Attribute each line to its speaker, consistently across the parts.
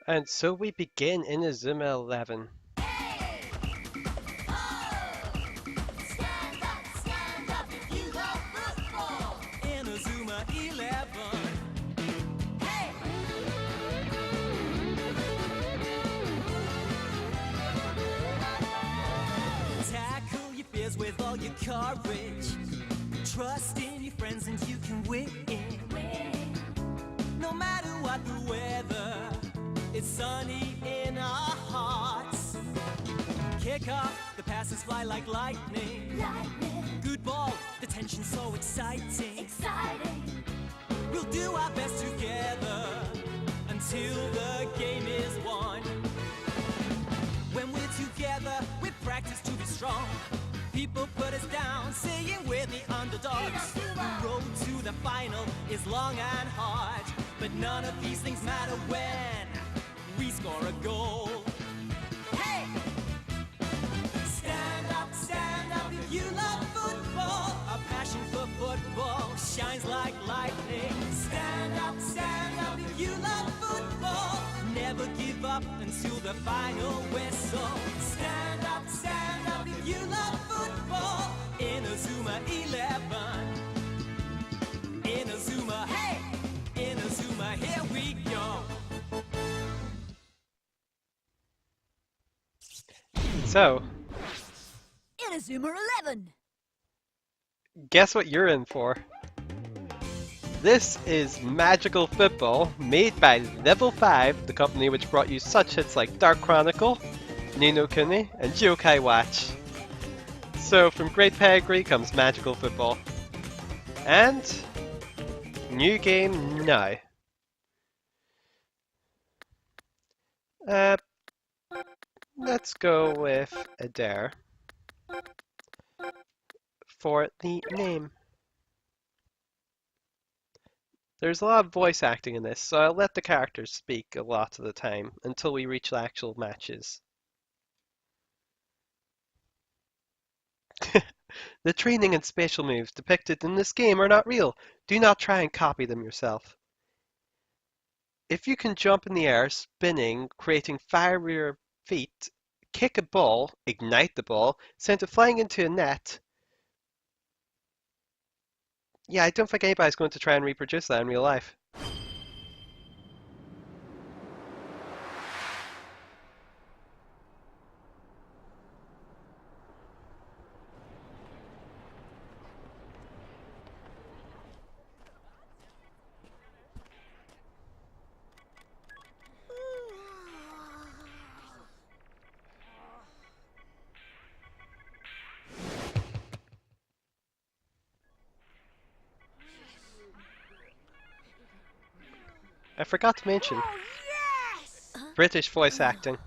Speaker 1: And so we begin Inazuma 11.
Speaker 2: Inazuma 11. Tackle your fears with all your courage. Trust in your friends and you can win. No matter what the weather, it's sunny in our hearts. Kick off, the passes fly like lightning. Good ball, the tension's so exciting. We'll do our best together until the game is won. When we're together, we practice to be strong. People put us down, saying we're the underdogs. The road to the final is long and hard, but none of these things matter when we score a goal. Hey! Stand up if you love football. Our passion for football shines like lightning. Stand up if you love football. Never give up until the final whistle. Stand up if you love football. Inazuma 11. Inazuma, hey! Inazuma, here we go.
Speaker 1: So,
Speaker 3: Inazuma 11!
Speaker 1: guess what you're in for? This is Magical Football, made by Level 5, the company which brought you such hits like Dark Chronicle, Ni no Kuni, and Yokai Watch. So from great pedigree comes Magical Football. And new game now. Let's go with Adair for the name. There's a lot of voice acting in this, so I'll let the characters speak a lot of the time until we reach the actual matches. The training and spatial moves depicted in this game are not real. Do not try and copy them yourself. If you can jump in the air, spinning, creating fire with your feet, kick a ball, ignite the ball, send it flying into a net. Yeah, I don't think anybody's going to try and reproduce that in real life. I forgot to mention,
Speaker 3: Oh, yes!
Speaker 1: British voice acting.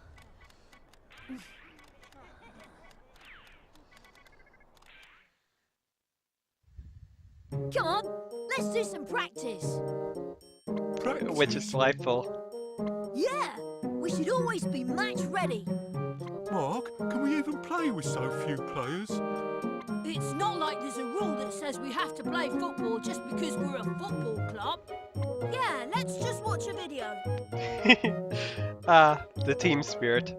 Speaker 3: Come on, let's do some practice.
Speaker 1: Which is delightful.
Speaker 3: Yeah, we should always be match ready.
Speaker 4: Mark, can we even play with so few players?
Speaker 3: It's not like there's a rule that says we have to play football just because we're a football club. Yeah, let's just watch a video.
Speaker 1: The team spirit.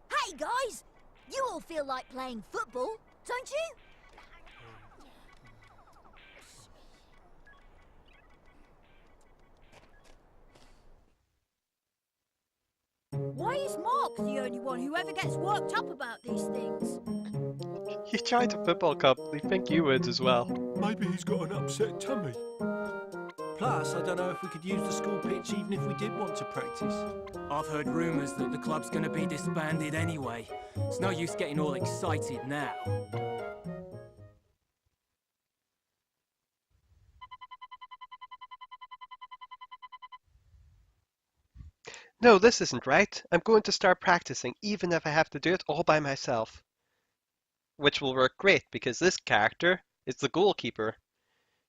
Speaker 3: Hey guys, you all feel like playing football, don't you? Why is Mark the only one who ever gets worked up about these things?
Speaker 1: You joined a football club, they think you would as well.
Speaker 4: Maybe he's got an upset tummy.
Speaker 5: Plus, I don't know if we could use the school pitch even if we did want to practice.
Speaker 6: I've heard rumours that the club's going to be disbanded anyway. It's no use getting all excited now.
Speaker 1: No, this isn't right. I'm going to start practicing, even if I have to do it all by myself. Which will work great, because this character is the goalkeeper.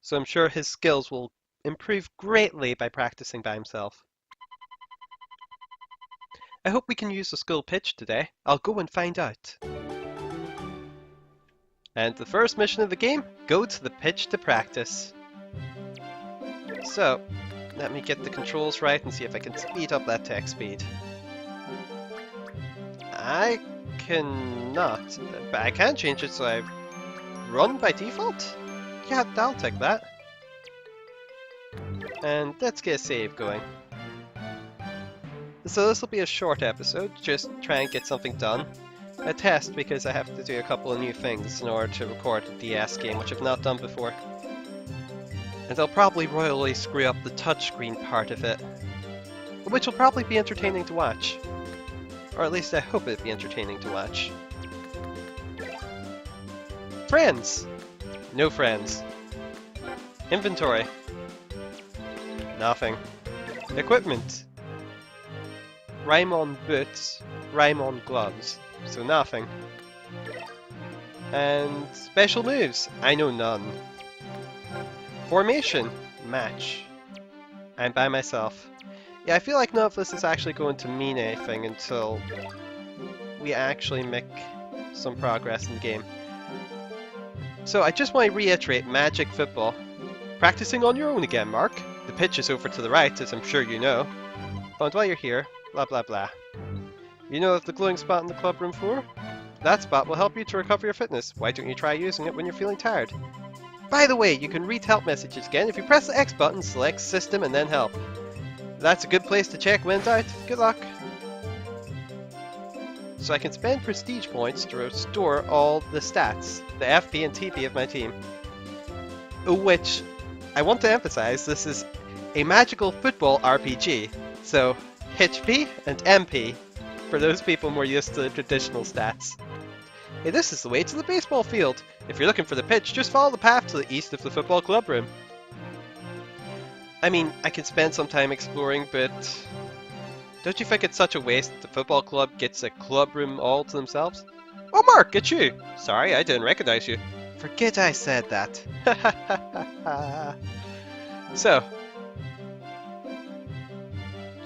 Speaker 1: So I'm sure his skills will improve greatly by practicing by himself. I hope we can use the school pitch today. I'll go and find out. And the first mission of the game, go to the pitch to practice. So, Let me get the controls right and see if I can speed up that text speed. I cannot, but I can change it so I run by default? Yeah, I'll take that. And let's get a save going. So this will be a short episode, just try and get something done. A test because I have to do a couple of new things in order to record a DS game, which I've not done before. And I'll probably royally screw up the touchscreen part of it, which will probably be entertaining to watch. Or at least I hope it'd be entertaining to watch. Friends! No friends. Inventory. Nothing. Equipment. Rhyme on boots, rhyme on gloves. So nothing. And special moves. I know none. Formation. Match. I'm by myself. Yeah, I feel like none of this is actually going to mean anything until we actually make some progress in the game. So I just want to reiterate Magic Football. Practicing on your own again, Mark. The pitch is over to the right, as I'm sure you know. But while you're here, blah blah blah. You know of the glowing spot in the club room floor? That spot will help you to recover your fitness. Why don't you try using it when you're feeling tired? By the way, you can read help messages again if you press the X button, select System, and then Help. That's a good place to check when in doubt. Good luck! So I can spend prestige points to restore all the stats, the FP and TP of my team. Which, I want to emphasize, this is a magical football RPG, so HP and MP for those people more used to the traditional stats. Hey, this is the way to the baseball field. If you're looking for the pitch, just follow the path to the east of the football club room. I mean, I can spend some time exploring, but don't you think it's such a waste that the football club gets a club room all to themselves? Oh, Mark, it's you! Sorry, I didn't recognize you. Forget I said that. So.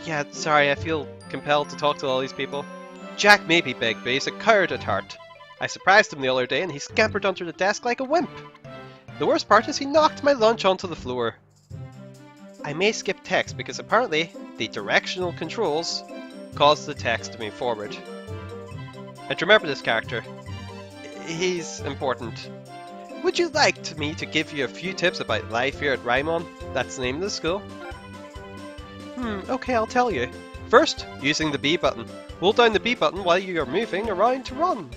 Speaker 1: Yeah, sorry, I feel compelled to talk to all these people. Jack may be big, but he's a coward at heart. I surprised him the other day and he scampered under the desk like a wimp. The worst part is he knocked my lunch onto the floor. I may skip text because apparently the directional controls cause the text to move forward. And remember this character. He's important. Would you like me to give you a few tips about life here at Raimon? That's the name of the school. Okay, I'll tell you. First, using the B button. Hold down the B button while you are moving around to run.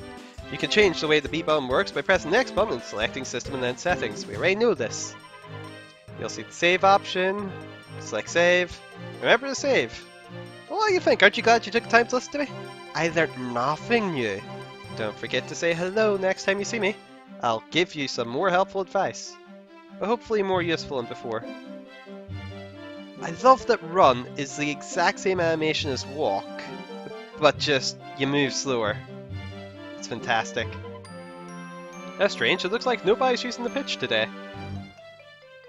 Speaker 1: You can change the way the B button works by pressing the X button and selecting System and then Settings. We already know this. You'll see the Save option. Select Save. Remember to save. Well, what do you think? Aren't you glad you took time to listen to me? I learned nothing new. Don't forget to say hello next time you see me. I'll give you some more helpful advice. But hopefully more useful than before. I love that Run is the exact same animation as Walk, but just you move slower. It's fantastic. That's strange, it looks like nobody's using the pitch today.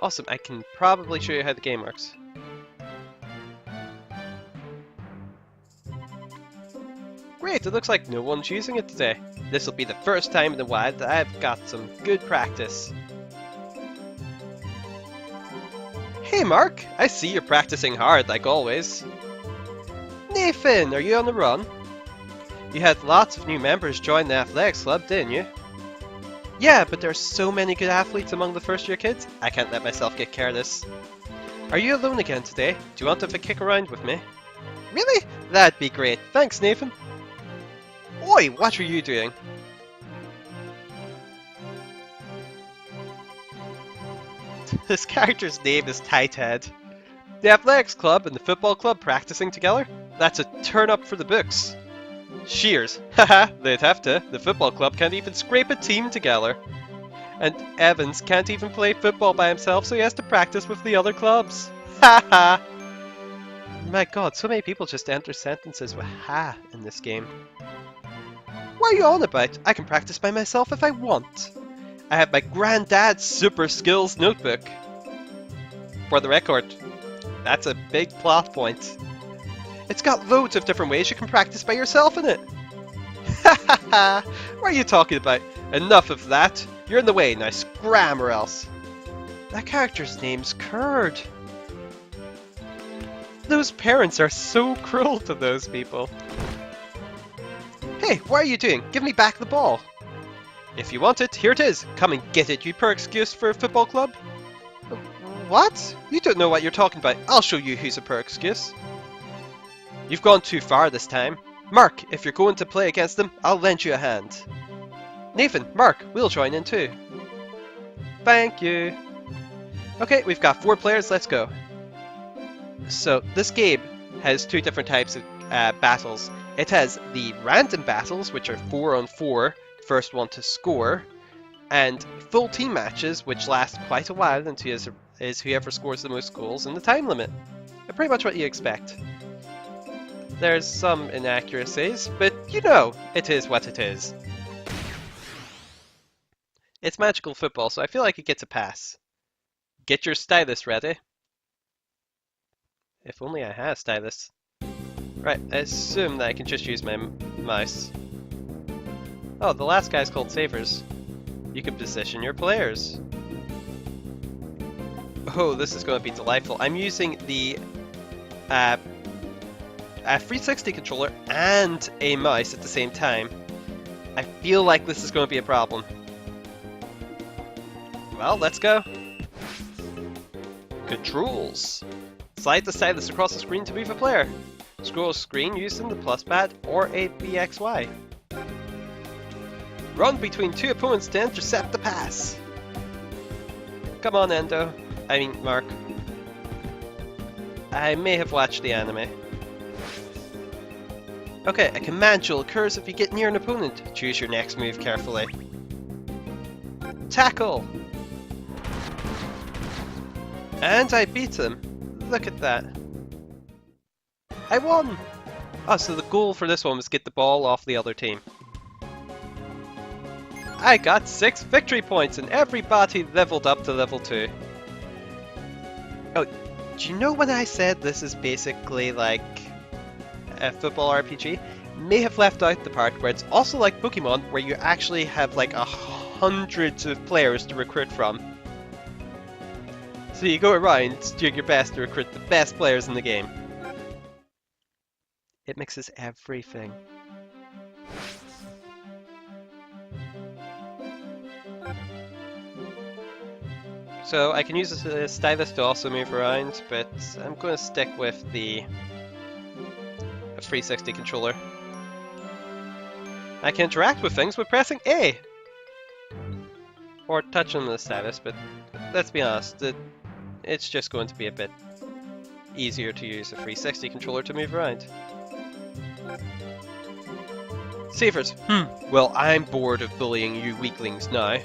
Speaker 1: Awesome, I can probably show you how the game works. Great, it looks like no one's using it today. This will be the first time in a while that I've got some good practice. Hey Mark, I see you're practicing hard like always. Nathan, are you on the run? You had lots of new members join the athletics club, didn't you? Yeah, but there's so many good athletes among the first year kids, I can't let myself get careless. Are you alone again today? Do you want to have a kick around with me? Really? That'd be great. Thanks, Nathan. Oi, what are you doing? This character's name is Tighthead. The athletics club and the football club practicing together? That's a turn up for the books. Cheers. Haha, they'd have to. The football club can't even scrape a team together. And Evans can't even play football by himself, so he has to practice with the other clubs. Haha. My god, so many people just enter sentences with ha in this game. What are you on about? I can practice by myself if I want. I have my granddad's super skills notebook. For the record, that's a big plot point. It's got loads of different ways you can practice by yourself in it. Hahaha, what are you talking about? Enough of that. You're in the way, now scram or else. That character's name's Curd. Those parents are so cruel to those people. Hey, what are you doing? Give me back the ball. If you want it, here it is. Come and get it, you poor excuse for a football club. What? You don't know what you're talking about. I'll show you who's a poor excuse. You've gone too far this time. Mark, if you're going to play against them, I'll lend you a hand. Nathan, Mark, we'll join in too. Thank you. Okay, we've got 4 players, let's go. So, this game has 2 different types of battles. It has the random battles, which are 4 on 4, first one to score, and full team matches, which last quite a while until is whoever scores the most goals in the time limit. Pretty much what you expect. There's some inaccuracies, but you know, it is what it is. It's magical football, so I feel like it gets a pass. Get your stylus ready. If only I had a stylus. Right, I assume that I can just use my mouse. Oh, the last guy's called Savers. You can position your players. Oh, this is going to be delightful. I'm using the a 360 controller and a mouse at the same time. I feel like this is going to be a problem. Well, let's go. Controls. Slide the stylus across the screen to move a player. Scroll screen using the plus pad or a BXY. Run between 2 opponents to intercept the pass. Come on, Endo. I mean, Mark. I may have watched the anime. Okay, a command duel occurs if you get near an opponent. Choose your next move carefully. Tackle! And I beat him. Look at that. I won! Oh, so the goal for this one was get the ball off the other team. I got 6 victory points and everybody leveled up to level 2. Oh, do you know when I said this is basically like a football RPG? May have left out the part where it's also like Pokemon, where you actually have like hundreds of players to recruit from. So you go around doing your best to recruit the best players in the game. It mixes everything. So I can use the stylus to also move around, but I'm going to stick with the 360 controller. I can interact with things with pressing A! Or touching the stylus, but let's be honest, it's just going to be a bit easier to use a 360 controller to move around. Savers, well, I'm bored of bullying you weaklings now.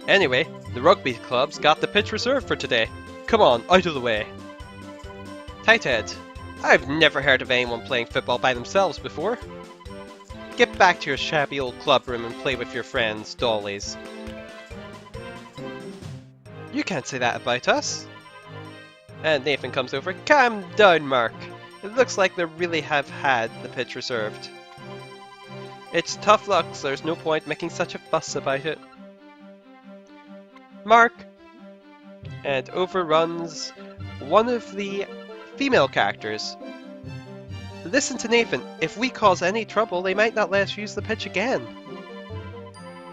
Speaker 1: Anyway, the rugby club's got the pitch reserved for today. Come on, out of the way. Tighthead, I've never heard of anyone playing football by themselves before. Get back to your shabby old club room and play with your friends, dollies. You can't say that about us. And Nathan comes over. Calm down, Mark. It looks like they really have had the pitch reserved. It's tough luck, so there's no point making such a fuss about it. Mark! And overruns one of the female characters. Listen to Nathan. If we cause any trouble, they might not let us use the pitch again.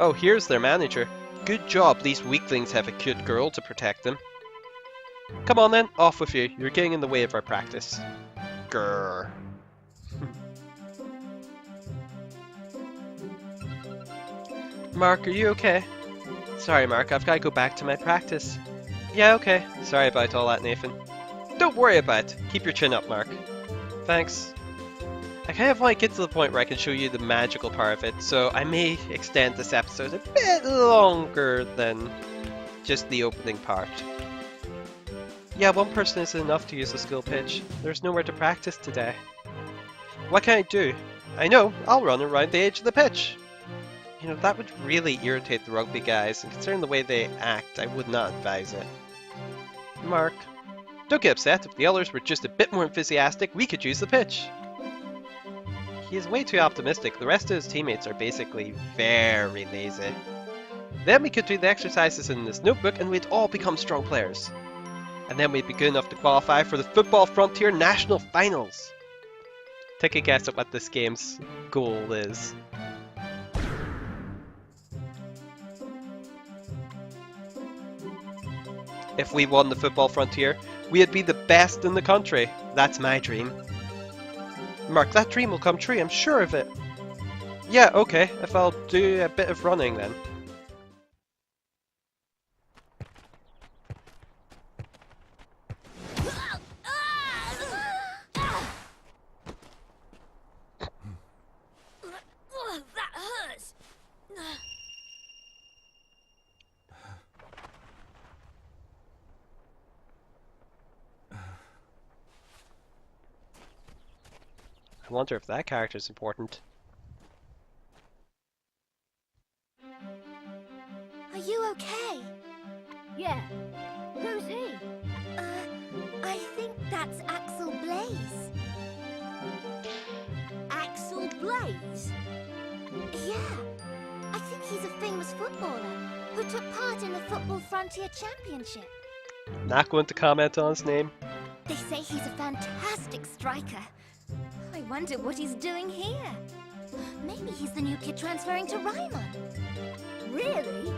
Speaker 1: Oh, here's their manager. Good job, these weaklings have a cute girl to protect them. Come on then, off with you. You're getting in the way of our practice. Grrr. Mark, are you okay? Sorry, Mark, I've got to go back to my practice. Yeah, okay. Sorry about all that, Nathan. Don't worry about it. Keep your chin up, Mark. Thanks. I kind of want to get to the point where I can show you the magical part of it, so I may extend this episode a bit longer than just the opening part. Yeah, one person isn't enough to use the skill pitch. There's nowhere to practice today. What can I do? I know, I'll run around the edge of the pitch. You know, that would really irritate the rugby guys, and considering the way they act, I would not advise it. Mark, don't get upset. If the others were just a bit more enthusiastic, we could use the pitch. He is way too optimistic. The rest of his teammates are basically very lazy. Then we could do the exercises in this notebook and we'd all become strong players. And then we'd be good enough to qualify for the Football Frontier National Finals. Take a guess at what this game's goal is. If we won the Football Frontier, we'd be the best in the country. That's my dream. Mark, that dream will come true, I'm sure of it. Yeah, okay, if I'll do a bit of running then.
Speaker 3: That hurts.
Speaker 1: I wonder if that character's important.
Speaker 7: Are you okay?
Speaker 3: Yeah. Who's he?
Speaker 7: I think that's Axel Blaze.
Speaker 3: Axel Blaze?
Speaker 7: Yeah. I think he's a famous footballer who took part in the Football Frontier Championship.
Speaker 1: Not going to comment on his name.
Speaker 7: They say he's a fantastic striker. I wonder what he's doing here. Maybe he's the new kid transferring to Ryman.
Speaker 3: Really?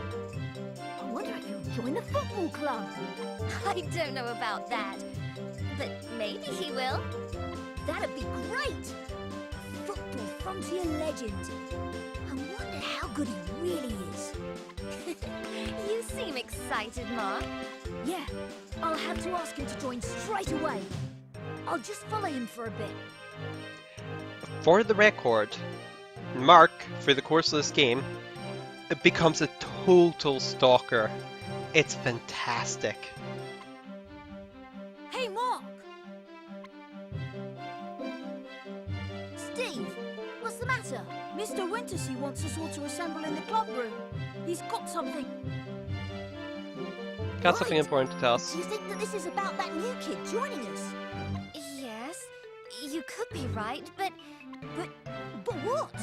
Speaker 3: I wonder if he'll join the football club.
Speaker 7: I don't know about that, but maybe he will.
Speaker 3: That'd be great. A Football Frontier legend. I wonder how good he really is.
Speaker 7: You seem excited, Mark.
Speaker 3: Yeah, I'll have to ask him to join straight away. I'll just follow him for a bit.
Speaker 1: For the record, Mark, for the course of this game, it becomes a total stalker. It's fantastic.
Speaker 3: Hey, Mark! Steve, what's the matter? Mr. Wintersea wants us all to assemble in the club room. He's got something.
Speaker 1: Got something
Speaker 3: Right.
Speaker 1: important to tell us.
Speaker 3: Do you think that this is about that new kid joining us?
Speaker 7: Yes, you could be right, but
Speaker 3: But what?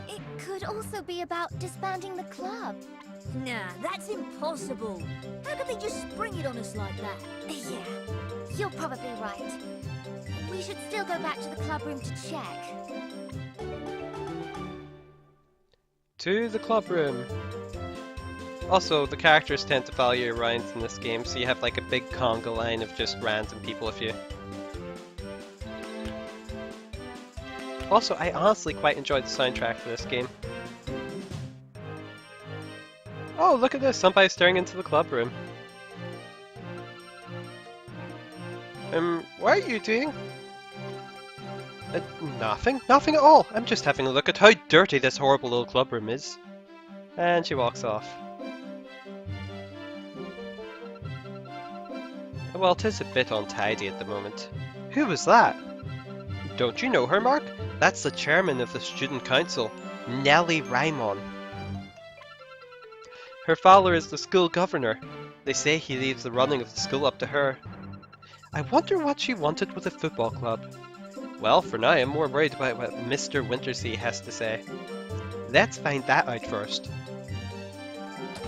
Speaker 7: it could also be about disbanding the club.
Speaker 3: Nah, that's impossible. How could they just spring it on us like that?
Speaker 7: Yeah, you're probably right. We should still go back to the club room to check.
Speaker 1: To the club room. Also, the characters tend to follow you around in this game, so you have like a big conga line of just random people with you. Also, I honestly quite enjoyed the soundtrack for this game. Oh, look at this! Somebody's staring into the club room. What are you doing? Nothing. Nothing at all. I'm just having a look at how dirty this horrible little club room is. And she walks off. Well, 'tis a bit untidy at the moment. Who was that? Don't you know her, Mark? That's the chairman of the student council, Nellie Raimon. Her father is the school governor. They say he leaves the running of the school up to her. I wonder what she wanted with the football club. Well, for now I'm more worried about what Mr. Wintersea has to say. Let's find that out first.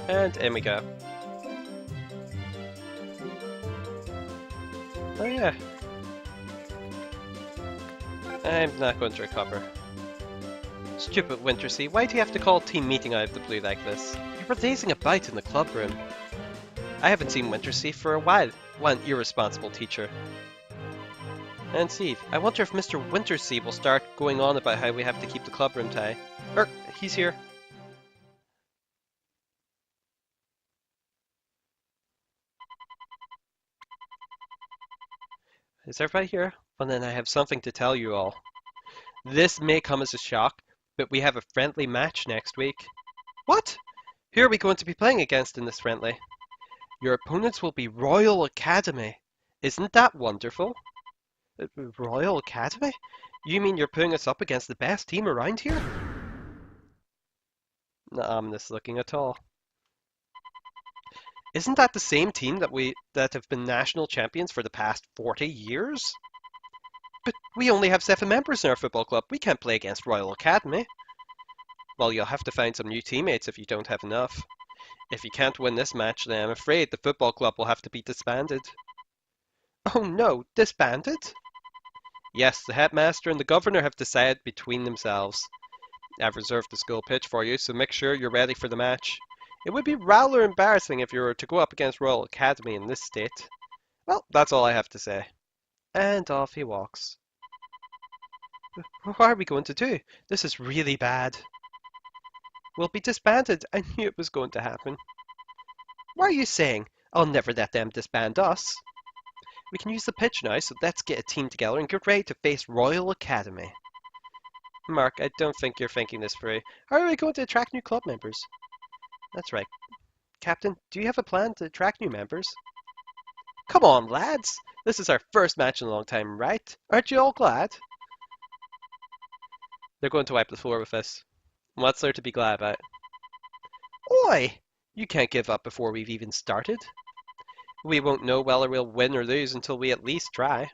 Speaker 1: And in we go. Oh yeah. I'm not going to recover. Stupid Wintersea, why do you have to call a team meeting out of the blue like this? You were lazing about in the club room. I haven't seen Wintersea for a while. What an irresponsible teacher. And Steve, I wonder if Mr. Wintersea will start going on about how we have to keep the club room tidy. He's here. Is everybody here? Well then I have something to tell you all. This may come as a shock, but we have a friendly match next week. What? Who are we going to be playing against in this friendly? Your opponents will be Royal Academy. Isn't that wonderful? Royal Academy? You mean you're putting us up against the best team around here? Not ominous looking at all. Isn't that the same team that have been national champions for the past 40 years? But we only have 7 members in our football club. We can't play against Royal Academy. Well, you'll have to find some new teammates if you don't have enough. If you can't win this match, then I'm afraid the football club will have to be disbanded. Oh no, disbanded? Yes, the headmaster and the governor have decided between themselves. I've reserved the school pitch for you, so make sure you're ready for the match. It would be rather embarrassing if you were to go up against Royal Academy in this state. Well, that's all I have to say. And off he walks. What are we going to do? This is really bad. We'll be disbanded. I knew it was going to happen. What are you saying? I'll never let them disband us. We can use the pitch now, so let's get a team together and get ready to face Royal Academy. Mark, I don't think you're thinking this through. How are we going to attract new club members? That's right. Captain, do you have a plan to attract new members? Come on, lads! This is our first match in a long time, right? Aren't you all glad? They're going to wipe the floor with us. What's there to be glad about? Oi! You can't give up before we've even started. We won't know whether we'll win or lose until we at least try.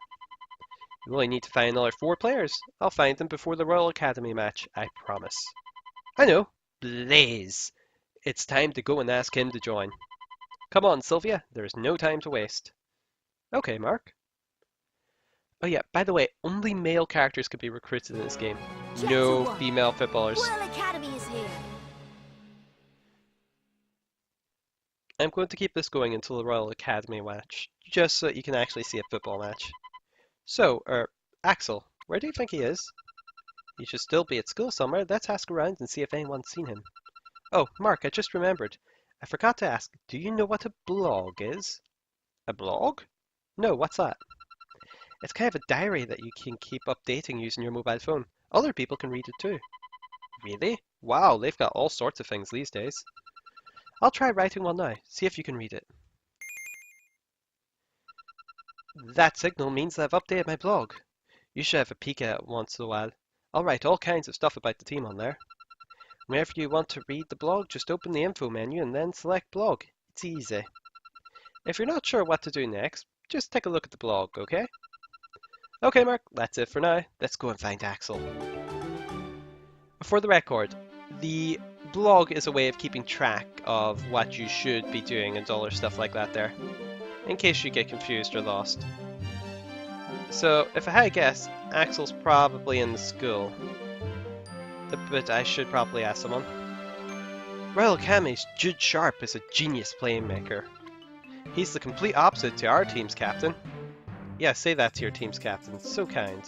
Speaker 1: We only need to find another 4 players. I'll find them before the Royal Academy match, I promise. I know. Blaze! It's time to go and ask him to join. Come on, Sylvia. There's no time to waste. Okay, Mark. Oh yeah, by the way, only male characters can be recruited in this game. No
Speaker 3: Gentlemen,
Speaker 1: female footballers.
Speaker 3: Royal Academy is here.
Speaker 1: I'm going to keep this going until the Royal Academy match, just so that you can actually see a football match. So, Axel, where do you think he is? He should still be at school somewhere. Let's ask around and see if anyone's seen him. Oh, Mark, I just remembered. I forgot to ask, do you know what a blog is? A blog? No, what's that? It's kind of a diary that you can keep updating using your mobile phone. Other people can read it too. Really? Wow, they've got all sorts of things these days. I'll try writing one now. See if you can read it. That signal means that I've updated my blog. You should have a peek at it once in a while. I'll write all kinds of stuff about the team on there. Whenever you want to read the blog, just open the info menu and then select blog. It's easy. If you're not sure what to do next, just take a look at the blog, okay? Okay, Mark, that's it for now. Let's go and find Axel. For the record, the blog is a way of keeping track of what you should be doing and all stuff like that there, in case you get confused or lost. So, if I had to guess, Axel's probably in the school. But I should probably ask someone. Royal Academy's Jude Sharp is a genius playmaker. He's the complete opposite to our team's captain. Yeah, say that to your team's captain. So kind.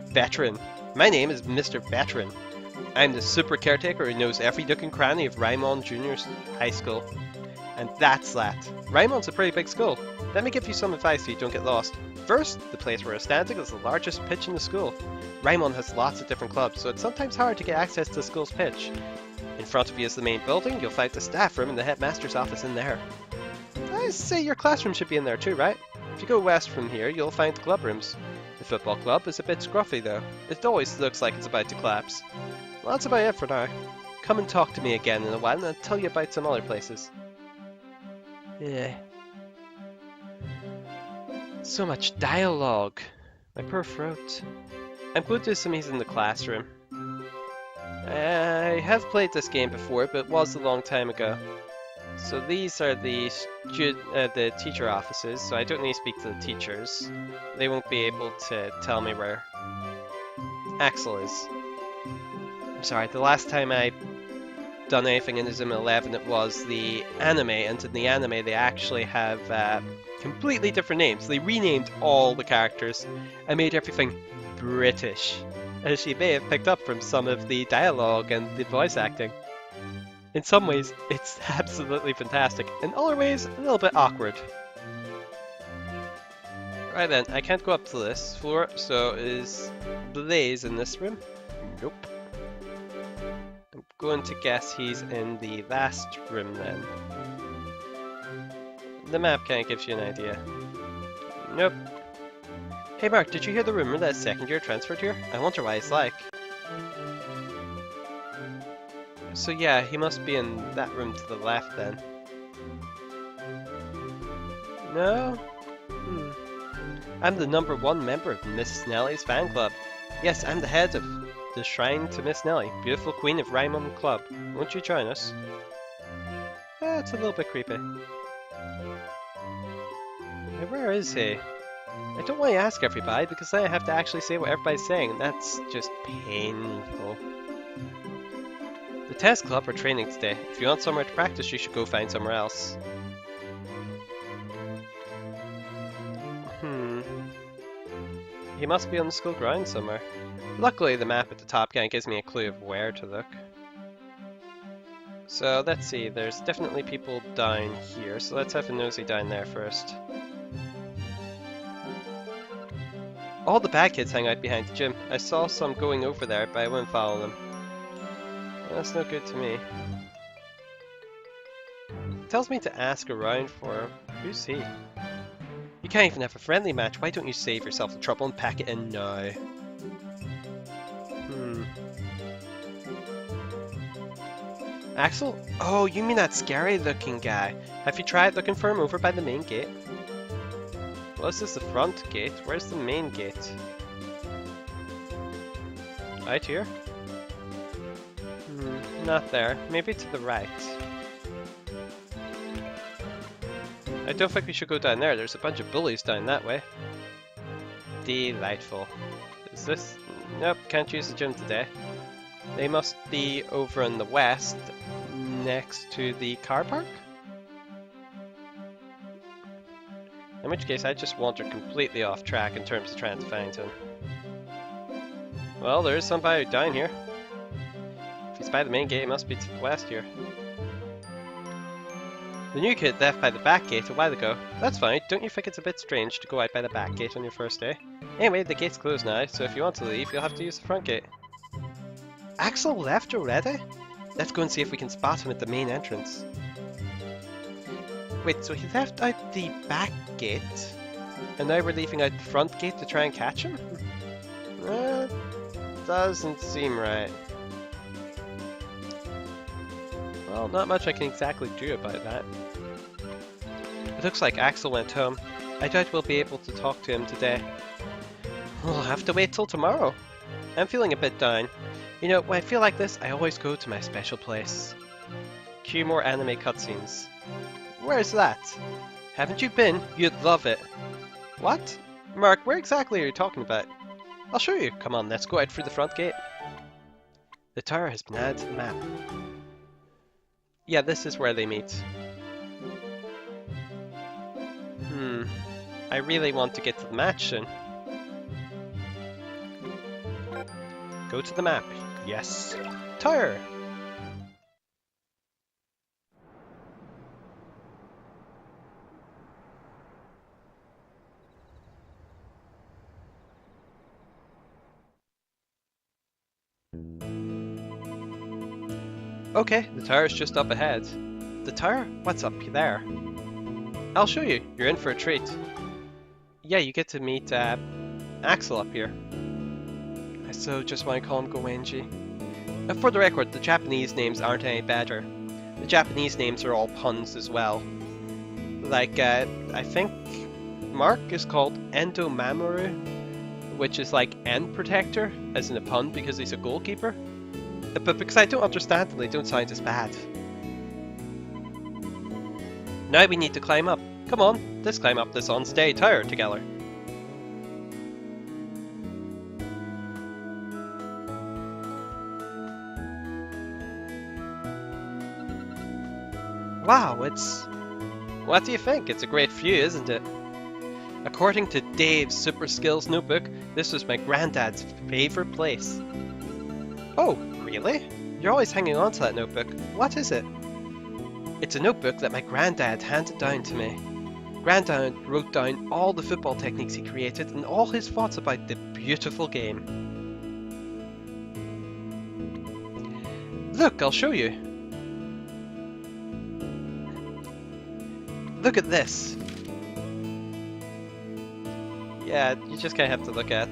Speaker 1: Veteran. My name is Mr. Veteran. I'm the super caretaker who knows every nook and cranny of Raimon Junior's high school. And that's that. Raimon's a pretty big school. Let me give you some advice so you don't get lost. First, the place where we're standing is the largest pitch in the school. Raimon has lots of different clubs, so it's sometimes hard to get access to the school's pitch. In front of you is the main building. You'll find the staff room and the headmaster's office in there. I say your classroom should be in there too, right? If you go west from here, you'll find the club rooms. The football club is a bit scruffy though. It always looks like it's about to collapse. Well, that's about it for now. Come and talk to me again in a while and I'll tell you about some other places. Yeah. So much dialogue. My poor throat. I'm going to assume he's in the classroom. I have played this game before, but it was a long time ago. So these are the teacher offices, so I don't need to speak to the teachers. They won't be able to tell me where Axel is. I'm sorry, the last time I done anything in Inazuma 11 it was the anime, and in the anime they actually have completely different names. They renamed all the characters and made everything British, as you may have picked up from some of the dialogue and the voice acting. In some ways, it's absolutely fantastic. In other ways, a little bit awkward. Right then, I can't go up to this floor, so is Blaze in this room? Nope. I'm going to guess he's in the last room then. The map kind of gives you an idea. Nope. Hey Mark, did you hear the rumor that a second year transferred here? I wonder why it's like. So yeah, he must be in that room to the left then. No? I'm the #1 member of Miss Nellie's fan club. Yes, I'm the head of the Shrine to Miss Nellie, beautiful queen of Raimon Club. Won't you join us? It's a little bit creepy. Where is he? I don't want to ask everybody because then I have to actually say what everybody's saying, and that's just painful. The tennis club are training today. If you want somewhere to practice, you should go find somewhere else. He must be on the school grounds somewhere. Luckily, the map at the top kind of gives me a clue of where to look. So let's see, there's definitely people down here, so let's have a nosy down there first. All the bad kids hang out behind the gym. I saw some going over there, but I wouldn't follow them. That's no good to me. It tells me to ask around for him. Who's he? You can't even have a friendly match. Why don't you save yourself the trouble and pack it in now? Axel? Oh, you mean that scary looking guy. Have you tried looking for him over by the main gate? Well, this is the front gate. Where's the main gate? Out here? Not there. Maybe to the right. I don't think we should go down there. There's a bunch of bullies down that way. Delightful. Is this? Nope, can't use the gym today. They must be over in the west, next to the car park? In which case, I just wandered completely off track in terms of trying to find him. Well, there is somebody down here. If he's by the main gate, it must be to the west here. The new kid left by the back gate a while ago. That's fine, don't you think it's a bit strange to go out by the back gate on your first day? Anyway, the gate's closed now, so if you want to leave, you'll have to use the front gate. Axel left already? Let's go and see if we can spot him at the main entrance. Wait, so he left out the back gate, and now we're leaving out the front gate to try and catch him? Doesn't seem right. Well, not much I can exactly do about that. It looks like Axel went home. I doubt we'll be able to talk to him today. We'll have to wait till tomorrow. I'm feeling a bit down. You know, when I feel like this, I always go to my special place. Cue more anime cutscenes. Where's that? Haven't you been? You'd love it. What? Mark, where exactly are you talking about? I'll show you. Come on, let's go out through the front gate. The tower has been added to the map. Yeah, this is where they meet. I really want to get to the match soon. Go to the map. Yes. Tower! Okay, the tower's just up ahead. The tower? What's up there? I'll show you. You're in for a treat. Yeah, you get to meet Axel up here. I so just want to call him Goenji. For the record, the Japanese names aren't any better. The Japanese names are all puns as well. Like, I think Mark is called Endo Mamoru, which is like end protector, as in a pun because he's a goalkeeper. But because I don't understand them, they don't sound as bad. Now we need to climb up. Come on, let's climb up this unsteady tower together. Wow, what do you think? It's a great view, isn't it? According to Dave's Super Skills notebook, this was my granddad's favourite place. Oh, really? You're always hanging on to that notebook. What is it? It's a notebook that my granddad handed down to me. Granddad wrote down all the football techniques he created and all his thoughts about the beautiful game. Look, I'll show you. Look at this. Yeah, you just kind of have to look at.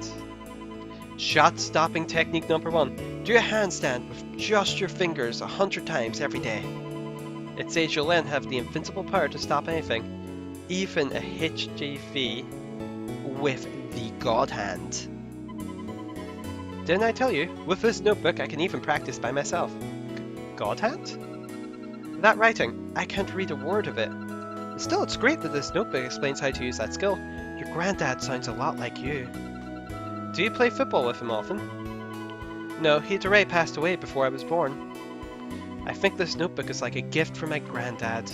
Speaker 1: Shot stopping technique number 1. Do a handstand with just your fingers 100 times every day. It says you'll then have the invincible power to stop anything, even a HGV with the God Hand. Didn't I tell you? With this notebook I can even practice by myself. God Hand? That writing, I can't read a word of it. Still, it's great that this notebook explains how to use that skill. Your granddad sounds a lot like you. Do you play football with him often? No, he'd already passed away before I was born. I think this notebook is like a gift from my granddad.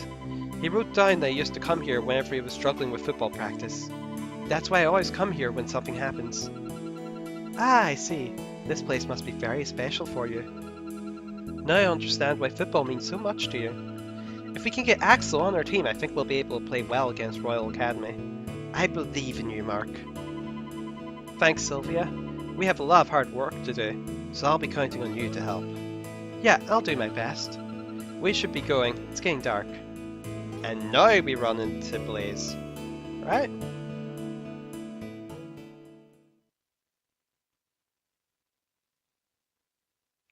Speaker 1: He wrote down that he used to come here whenever he was struggling with football practice. That's why I always come here when something happens. Ah, I see. This place must be very special for you. Now I understand why football means so much to you. If we can get Axel on our team, I think we'll be able to play well against Royal Academy. I believe in you, Mark. Thanks, Sylvia. We have a lot of hard work to do, so I'll be counting on you to help. Yeah, I'll do my best. We should be going. It's getting dark. And now we run into Blaze. Right?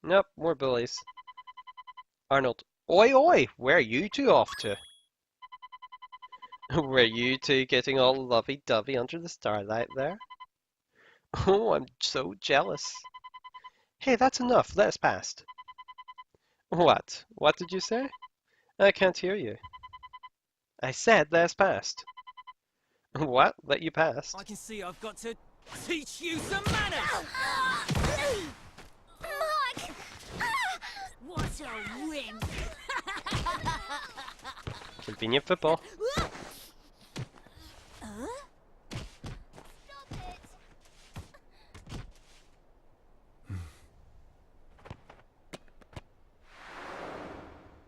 Speaker 1: Nope, more bullies. Arnold. Oi oi! Where are you two off to? Were you two getting all lovey-dovey under the starlight there? Oh, I'm so jealous. Hey, that's enough. Let us past. What? What did you say? I can't hear you. I said let us past. What? Let you past?
Speaker 6: I can see I've got to teach you some manners!
Speaker 7: Mark!
Speaker 3: What a wimp!
Speaker 1: Convenient football.
Speaker 7: Stop it!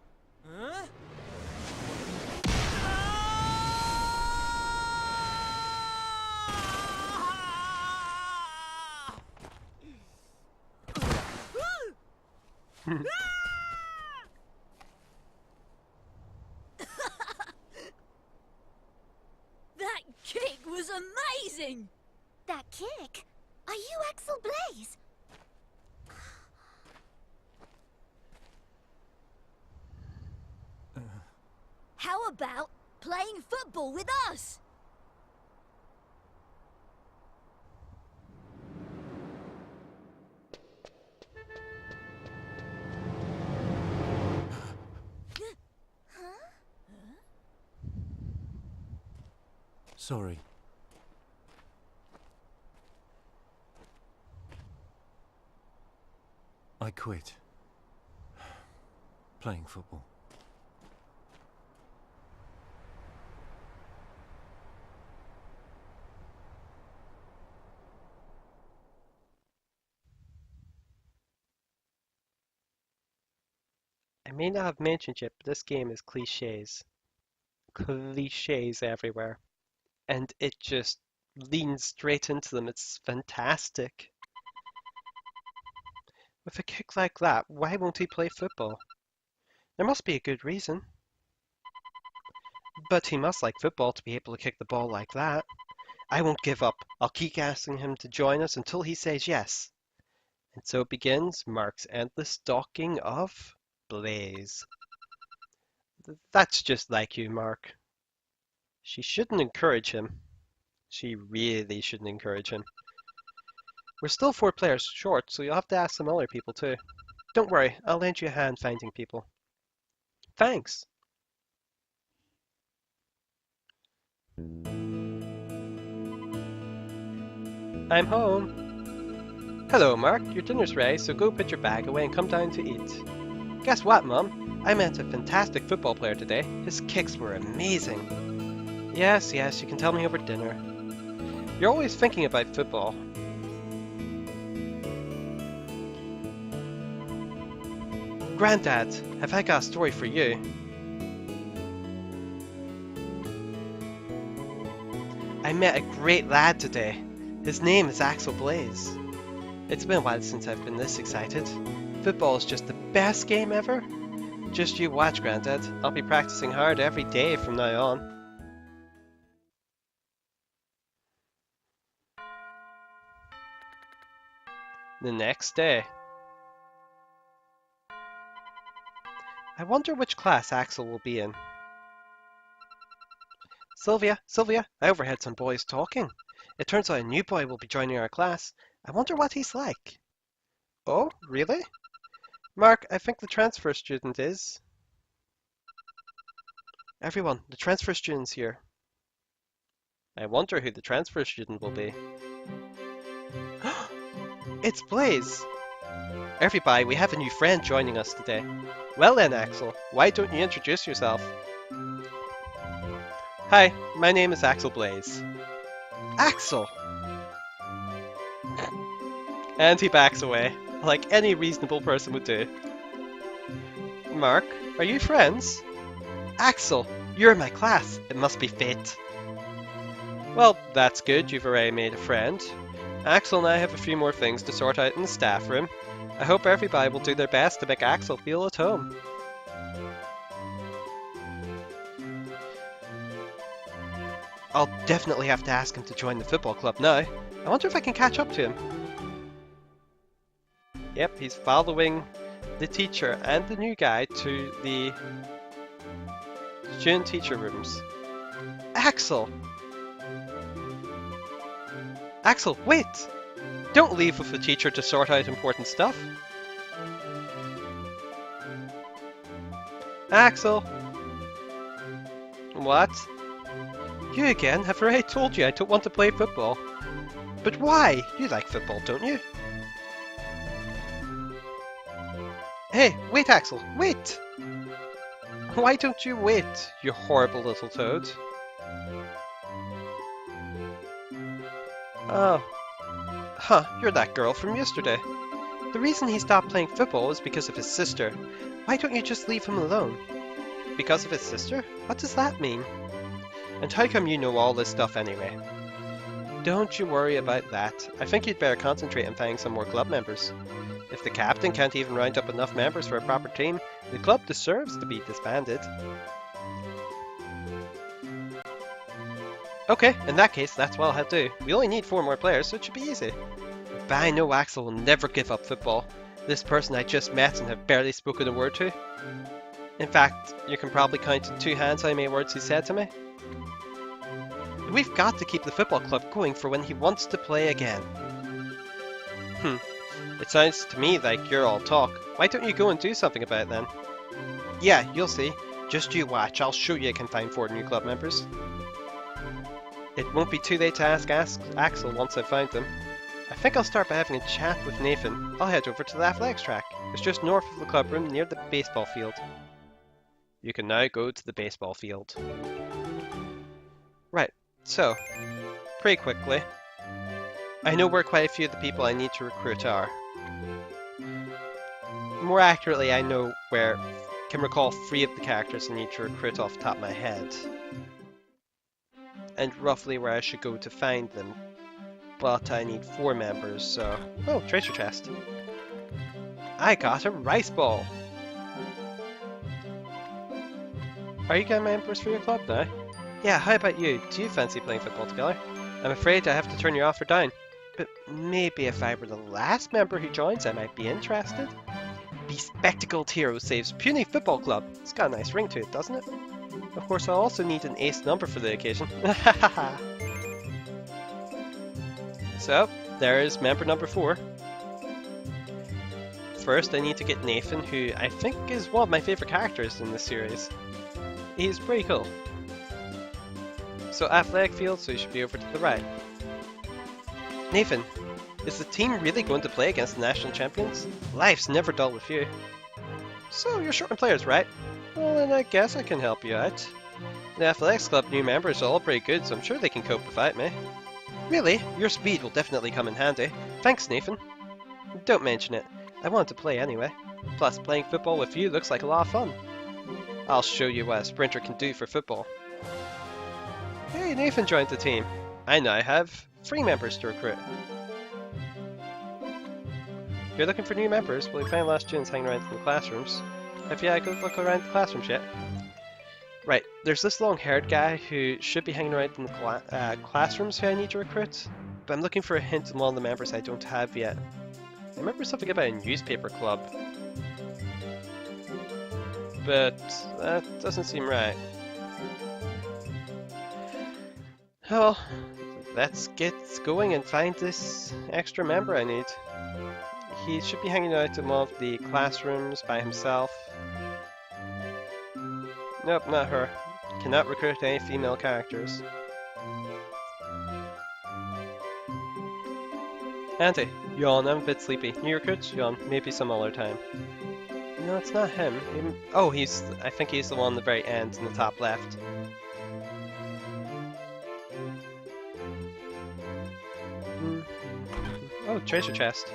Speaker 6: Huh?
Speaker 3: That kick was amazing!
Speaker 7: That kick? Are you Axel Blaze?
Speaker 3: How about playing football with us?
Speaker 5: Sorry. I quit. Playing football.
Speaker 1: I may not have mentioned yet, but this game is cliches. Cliches everywhere. And it just leans straight into them. It's fantastic. With a kick like that, why won't he play football? There must be a good reason. But he must like football to be able to kick the ball like that. I won't give up. I'll keep asking him to join us until he says yes. And so begins Mark's endless stalking of Blaze. That's just like you, Mark. She shouldn't encourage him. She really shouldn't encourage him. We're still 4 players short, so you'll have to ask some other people too. Don't worry, I'll lend you a hand finding people. Thanks. I'm home. Hello, Mark. Your dinner's ready, so go put your bag away and come down to eat. Guess what, Mum? I met a fantastic football player today. His kicks were amazing. Yes, you can tell me over dinner. You're always thinking about football. Granddad, have I got a story for you? I met a great lad today. His name is Axel Blaze. It's been a while since I've been this excited. Football is just the best game ever. Just you watch, Granddad. I'll be practicing hard every day from now on. The next day. I wonder which class Axel will be in. Sylvia, I overheard some boys talking. It turns out a new boy will be joining our class. I wonder what he's like. Oh, really? Mark, I think the transfer student is. Everyone, the transfer student's here. I wonder who the transfer student will be. It's Blaze! Everybody, we have a new friend joining us today. Well then, Axel, why don't you introduce yourself? Hi, my name is Axel Blaze. Axel! And he backs away, like any reasonable person would do. Mark, are you friends? Axel, you're in my class. It must be fate. Well, that's good. You've already made a friend. Axel and I have a few more things to sort out in the staff room. I hope everybody will do their best to make Axel feel at home. I'll definitely have to ask him to join the football club now. I wonder if I can catch up to him. Yep, he's following the teacher and the new guy to the student teacher rooms. Axel! Axel, wait! Don't leave with the teacher to sort out important stuff. Axel! What? You again? I've already told you I don't want to play football. But why? You like football, don't you? Hey, wait, Axel, wait! Why don't you wait, you horrible little toad? Oh. Huh, you're that girl from yesterday. The reason he stopped playing football is because of his sister. Why don't you just leave him alone? Because of his sister? What does that mean? And how come you know all this stuff anyway? Don't you worry about that. I think you'd better concentrate on finding some more club members. If the captain can't even round up enough members for a proper team, the club deserves to be disbanded. Okay, in that case, that's what I'll have to do. We only need 4 more players, so it should be easy. But I know Axel will never give up football. This person I just met and have barely spoken a word to. In fact, you can probably count in 2 hands how many words he said to me. We've got to keep the football club going for when he wants to play again. It sounds to me like you're all talk. Why don't you go and do something about it then? Yeah, you'll see. Just you watch, I'll show you I can find 4 new club members. It won't be too late to ask Axel once I've found them. I think I'll start by having a chat with Nathan. I'll head over to the athletics track. It's just north of the club room near the baseball field. You can now go to the baseball field. Right, so, pretty quickly, I know where quite a few of the people I need to recruit are. More accurately, I know can recall 3 of the characters I need to recruit off the top of my head. And roughly where I should go to find them. But I need 4 members, so... Oh, treasure chest. I got a rice ball! Are you getting members for your club now? Yeah, how about you? Do you fancy playing football together? I'm afraid I have to turn your offer down. But maybe if I were the last member who joins, I might be interested. Bespectacled Hero saves Puny Football Club. It's got a nice ring to it, doesn't it? Of course, I'll also need an ace number for the occasion. So, there is member number 4. First, I need to get Nathan, who I think is one of my favourite characters in this series. He's pretty cool. So, athletic field, so you should be over to the right. Nathan, is the team really going to play against the national champions? Life's never dull with you. So, you're short on players, right? Well, then I guess I can help you out. The athletics club new members are all pretty good, so I'm sure they can cope without me. Really? Your speed will definitely come in handy. Thanks, Nathan. Don't mention it. I want to play anyway. Plus, playing football with you looks like a lot of fun. I'll show you what a sprinter can do for football. Hey, Nathan joined the team. I now have 3 members to recruit. If you're looking for new members, well, we find a lot of students hanging around in the classrooms. Have you had a good look around the classrooms yet? Right, there's this long-haired guy who should be hanging around in the classrooms who I need to recruit, but I'm looking for a hint on one of the members I don't have yet. I remember something about a newspaper club, but that doesn't seem right. Well, let's get going and find this extra member I need. He should be hanging out in one of the classrooms by himself. Nope, not her. Cannot recruit any female characters. Auntie, yawn, I'm a bit sleepy. New recruits? Yawn, maybe some other time. No, it's not him. Oh, I think he's the one at the very end in the top left. Oh, treasure chest.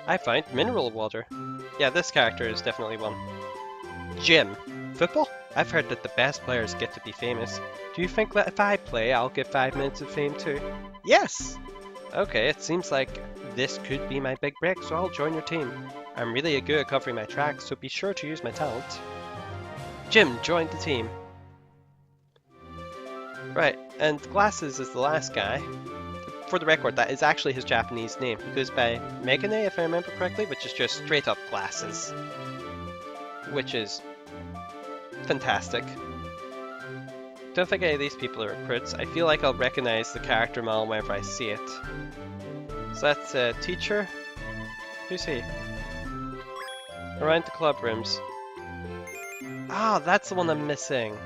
Speaker 1: I find mineral water. Yeah, this character is definitely one. Jim. Football? I've heard that the best players get to be famous. Do you think that if I play, I'll get 5 minutes of fame too? Yes! Okay, it seems like this could be my big break, so I'll join your team. I'm really good at covering my tracks, so be sure to use my talent. Jim joined the team. Right, and Glasses is the last guy. For the record, that is actually his Japanese name. He goes by Megane, if I remember correctly, which is just straight up Glasses. Which is fantastic. Don't think any of these people are recruits. I feel like I'll recognize the character model whenever I see it. So that's a teacher. Who's he? Around the club rooms. Ah, that's the one I'm missing.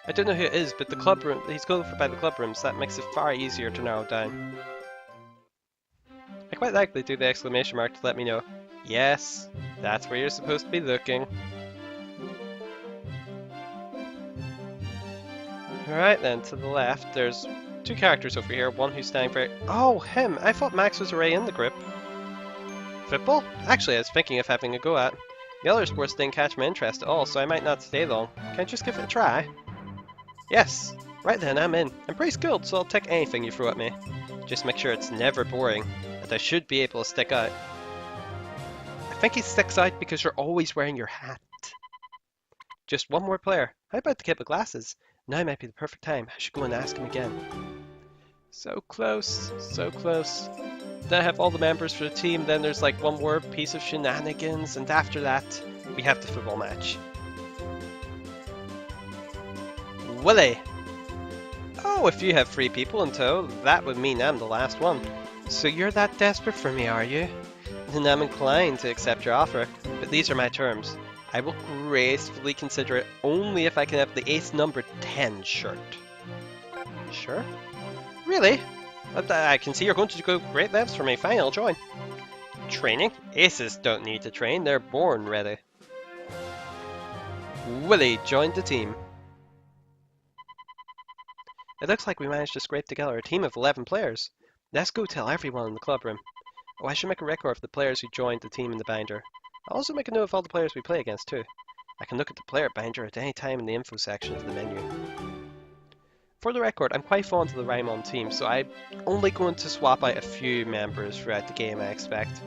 Speaker 1: I don't know who it is, but the club room, he's going by the club rooms. That makes it far easier to narrow down. I quite like they do the exclamation mark to let me know. Yes, that's where you're supposed to be looking. Alright then, to the left, there's 2 characters over here. One who's standing very... Oh, him! I thought Max was already in the group. Football? Actually, I was thinking of having a go at. The other sports didn't catch my interest at all, so I might not stay long. Can I just give it a try? Yes! Right then, I'm in. I'm pretty skilled, so I'll take anything you throw at me. Just make sure it's never boring, and I should be able to stick out. I think he sticks out because you're always wearing your hat. Just one more player. How about the kid with glasses? Now might be the perfect time. I should go and ask him again. So close, so close. Then I have all the members for the team, then there's like one more piece of shenanigans, and after that, we have the football match. Willie! Oh, if you have 3 people in tow, that would mean I'm the last one. So you're that desperate for me, are you? Then I'm inclined to accept your offer, but these are my terms. I will gracefully consider it only if I can have the ace number 10 shirt. Sure? Really? I can see you're going to go great lengths for me. Fine, I'll join. Training? Aces don't need to train, they're born ready. Willie joined the team. It looks like we managed to scrape together a team of 11 players. Let's go tell everyone in the club room. Oh, I should make a record of the players who joined the team in the binder. I'll also make a note of all the players we play against too. I can look at the player binder at any time in the info section of the menu. For the record, I'm quite fond of the Raimon team, so I'm only going to swap out a few members throughout the game, I expect,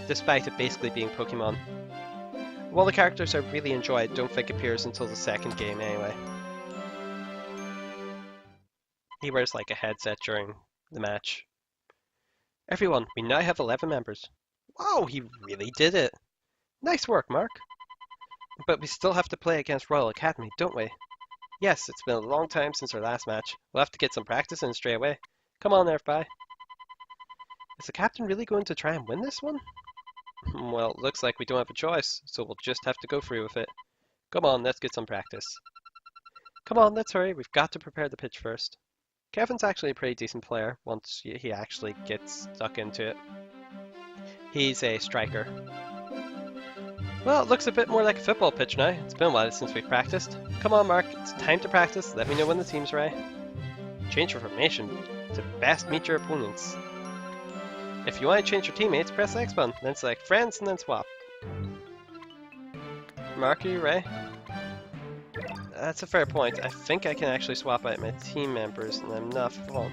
Speaker 1: despite it basically being Pokemon. While the characters I really enjoy, I don't think appears until the second game anyway. He wears like a headset during the match. Everyone, we now have 11 members. Wow, he really did it! Nice work, Mark! But we still have to play against Royal Academy, don't we? Yes, it's been a long time since our last match. We'll have to get some practice in straight away. Come on, Earthby. Is the captain really going to try and win this one? Well, it looks like we don't have a choice, so we'll just have to go through with it. Come on, let's get some practice. Come on, let's hurry. We've got to prepare the pitch first. Kevin's actually a pretty decent player once he actually gets stuck into it. He's a striker. Well, it looks a bit more like a football pitch now. It's been a while since we've practiced. Come on, Mark. It's time to practice. Let me know when the team's ready. Change your formation to best meet your opponents. If you want to change your teammates, press the X button, then select friends, and then swap. Mark, are you ready? That's a fair point. I think I can actually swap out my team members, and I'm not full.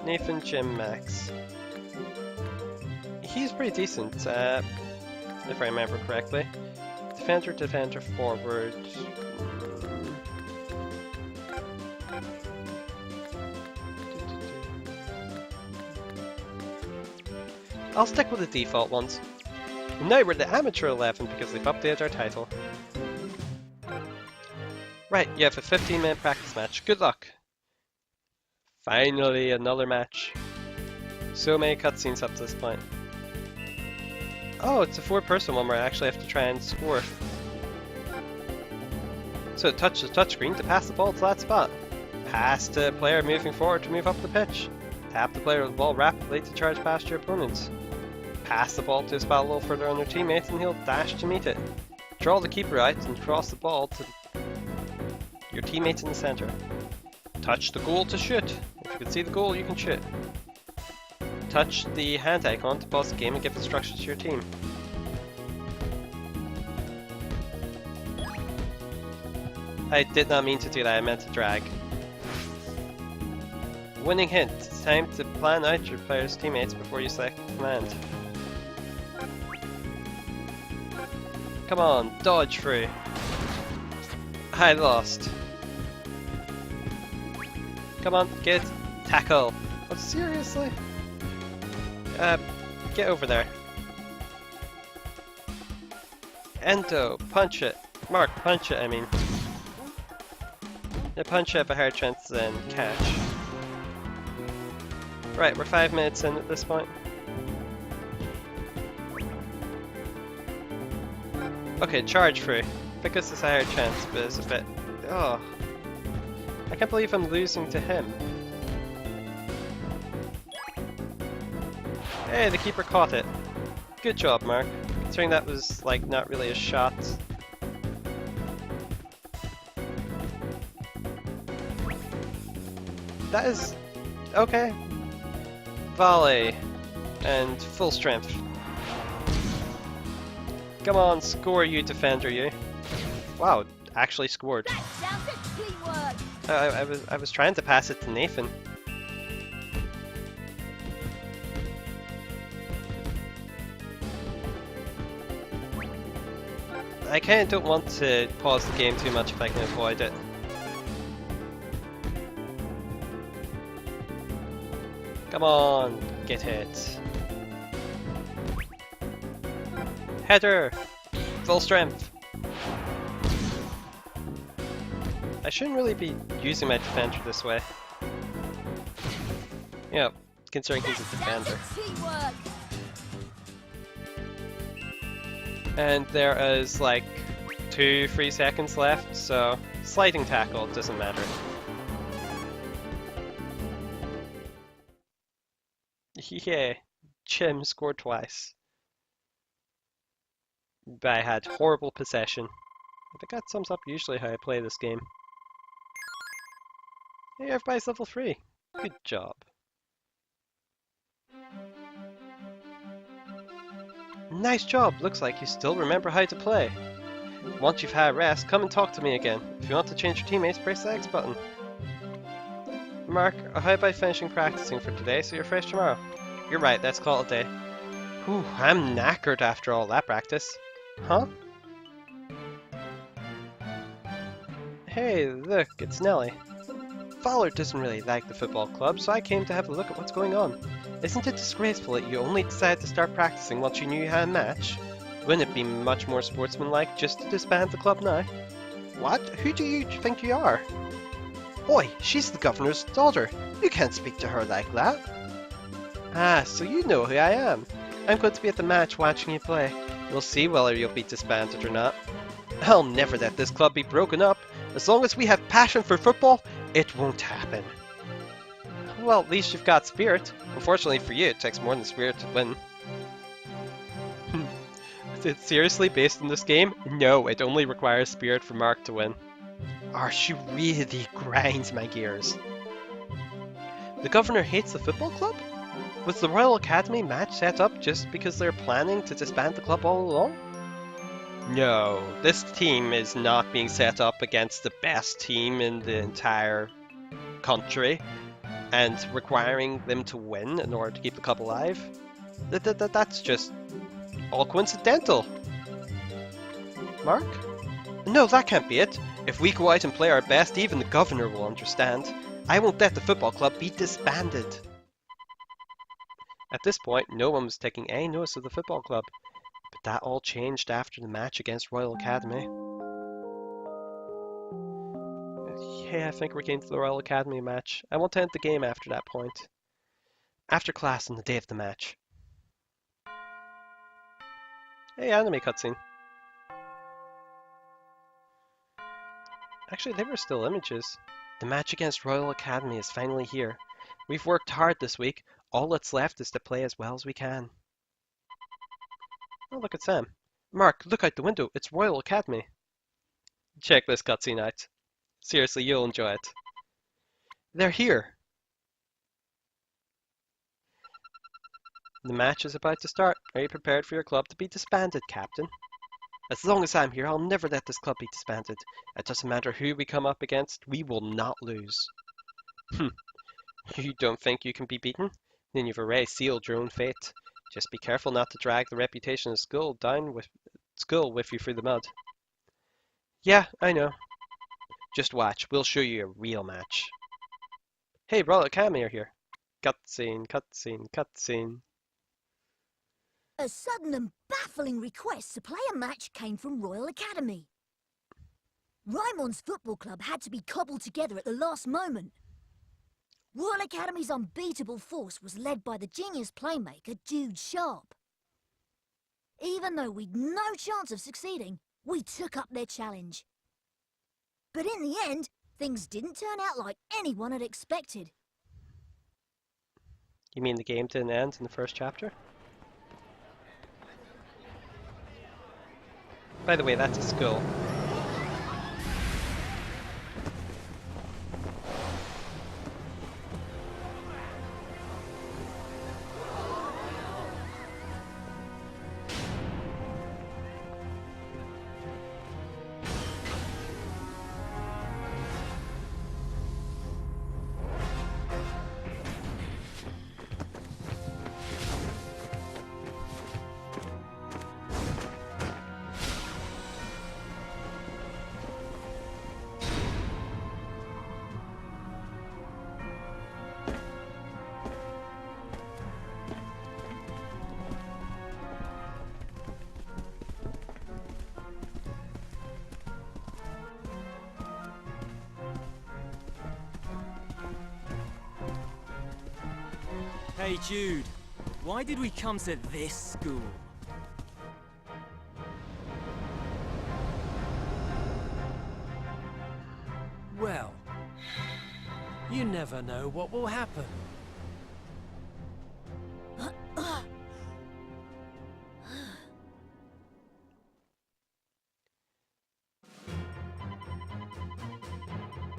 Speaker 1: Nathan, Jim, Max. He's pretty decent, if I remember correctly. Defender, defender, forward. I'll stick with the default ones. Now we're the amateur 11 because they've updated our title. Right, you have a 15-minute practice match. Good luck! Finally, another match. So many cutscenes up to this point. Oh, it's a 4-person one where I actually have to try and score. So touch the touchscreen to pass the ball to that spot. Pass to player moving forward to move up the pitch. Tap the player with the ball rapidly to charge past your opponents. Pass the ball to a spot a little further on your teammate and he'll dash to meet it. Draw the keeper out and cross the ball to your teammates in the centre. Touch the goal to shoot. If you can see the goal, you can shoot. Touch the hand icon to pause the game and give instructions to your team. I did not mean to do that, I meant to drag. Winning hint. It's time to plan out your player's teammates before you select the command. Come on, dodge through. I lost. Come on, get tackle. Oh, seriously? Get over there. Endo, punch it. Mark, punch it, I mean. The punch have a higher chance than catch. Right, we're 5 minutes in at this point. Okay, charge through. Because it's a higher chance, but it's a bit... Oh. I can't believe I'm losing to him. Hey, the keeper caught it. Good job, Mark. Considering that was, like, not really a shot. That is... okay. Volley. And full strength. Come on, score you, defender, you. Wow, actually scored.
Speaker 3: That sounds like clean work.
Speaker 1: I was trying to pass it to Nathan. I kinda don't want to pause the game too much if I can avoid it. Come on, get hit. Header! Full strength! I shouldn't really be using my defender this way. Yeah, considering he's a defender.
Speaker 3: Teamwork.
Speaker 1: And there is like 2-3 seconds left, so sliding tackle doesn't matter. Yeah, Jim scored twice. But I had horrible possession. I think that sums up usually how I play this game. Hey, everybody's level 3. Good job. Nice job! Looks like you still remember how to play. Once you've had a rest, come and talk to me again. If you want to change your teammates, press the X button. Mark, how about finishing practicing for today so you're fresh tomorrow? You're right, let's call it a day. Whew, I'm knackered after all that practice. Huh? Hey, look, it's Nellie. Fowler doesn't really like the football club, so I came to have a look at what's going on. Isn't it disgraceful that you only decided to start practicing once you knew you had a match? Wouldn't it be much more sportsmanlike just to disband the club now? What? Who do you think you are? Oi, she's the governor's daughter. You can't speak to her like that. Ah, so you know who I am. I'm going to be at the match watching you play. We'll see whether you'll be disbanded or not. I'll never let this club be broken up. As long as we have passion for football, it won't happen. Well, at least you've got spirit. Unfortunately for you, it takes more than spirit to win. Is it seriously based on this game? No, it only requires spirit for Mark to win. Oh, she really grinds my gears. The governor hates the football club? Was the Royal Academy match set up just because they're planning to disband the club all along? No, this team is not being set up against the best team in the entire country and requiring them to win in order to keep the club alive. That's just all coincidental. Mark? No, that can't be it. If we go out and play our best, even the governor will understand. I won't let the football club be disbanded. At this point, no one was taking any notice of the football club, but that all changed after the match against Royal Academy. Yeah, I think we're getting to the Royal Academy match. I want to end the game after that point. After class on the day of the match. Hey, anime cutscene. Actually, they were still images. The match against Royal Academy is finally here. We've worked hard this week. All that's left is to play as well as we can. Oh, look at Sam. Mark, look out the window. It's Royal Academy. Check this cutscene out. Seriously, you'll enjoy it. They're here. The match is about to start. Are you prepared for your club to be disbanded, Captain? As long as I'm here, I'll never let this club be disbanded. It doesn't matter who we come up against, we will not lose. You don't think you can be beaten? Then you've already sealed your own fate. Just be careful not to drag the reputation of school with you through the mud. Yeah, I know. Just watch, we'll show you a real match. Hey, Royal Academy are here. Cutscene, cutscene, cutscene.
Speaker 3: A sudden and baffling request to play a match came from Royal Academy. Rymon's football club had to be cobbled together at the last moment. Royal Academy's unbeatable force was led by the genius playmaker Jude Sharp. Even though we'd no chance of succeeding, we took up their challenge. But in the end, things didn't turn out like anyone had expected.
Speaker 1: You mean the game didn't end in the first chapter? By the way, that's a school.
Speaker 6: Hey Jude, why did we come to this school?
Speaker 5: Well, you never know what will happen.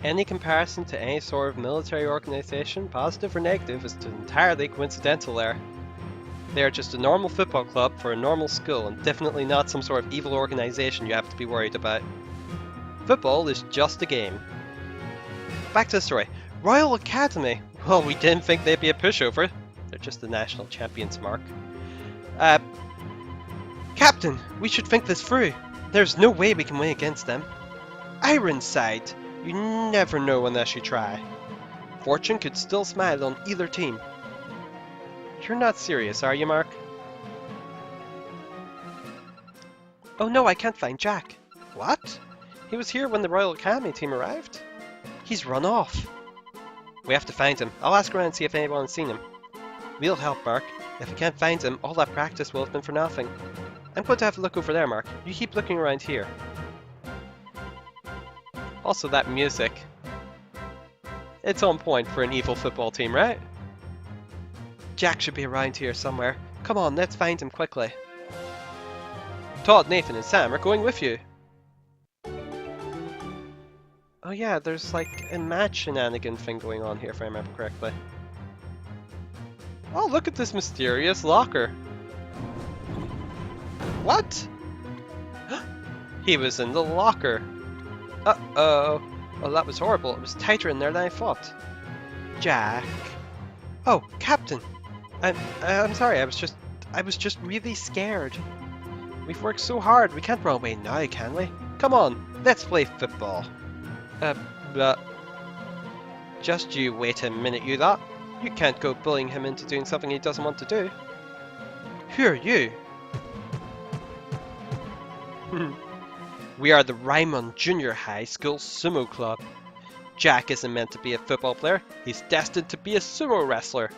Speaker 1: Any comparison to any sort of military organization, positive or negative, is entirely coincidental there. They are just a normal football club for a normal school, and definitely not some sort of evil organization you have to be worried about. Football is just a game. Back to the story. Royal Academy! Well, we didn't think they'd be a pushover. They're just the national champions, Mark. Captain, we should think this through. There's no way we can win against them. Ironside! You never know unless you try. Fortune could still smile on either team. You're not serious, are you, Mark? Oh no, I can't find Jack. What? He was here when the Royal Academy team arrived? He's run off. We have to find him. I'll ask around and see if anyone has seen him. We'll help, Mark. If we can't find him, all that practice will have been for nothing. I'm going to have a look over there, Mark. You keep looking around here. Also, that music. It's on point for an evil football team, right? Jack should be around here somewhere. Come on, let's find him quickly. Todd, Nathan, and Sam are going with you. Oh yeah, there's like a match shenanigan thing going on here if I remember correctly. Oh, look at this mysterious locker. What? He was in the locker. Uh-oh. Oh, that was horrible. It was tighter in there than I thought. Jack. Oh, Captain. I'm sorry. I was just really scared. We've worked so hard. We can't run away now, can we? Come on, let's play football. Just you wait a minute, you lot. You can't go bullying him into doing something he doesn't want to do. Who are you? We are the Ryman Junior High School Sumo Club. Jack isn't meant to be a football player. He's destined to be a sumo wrestler.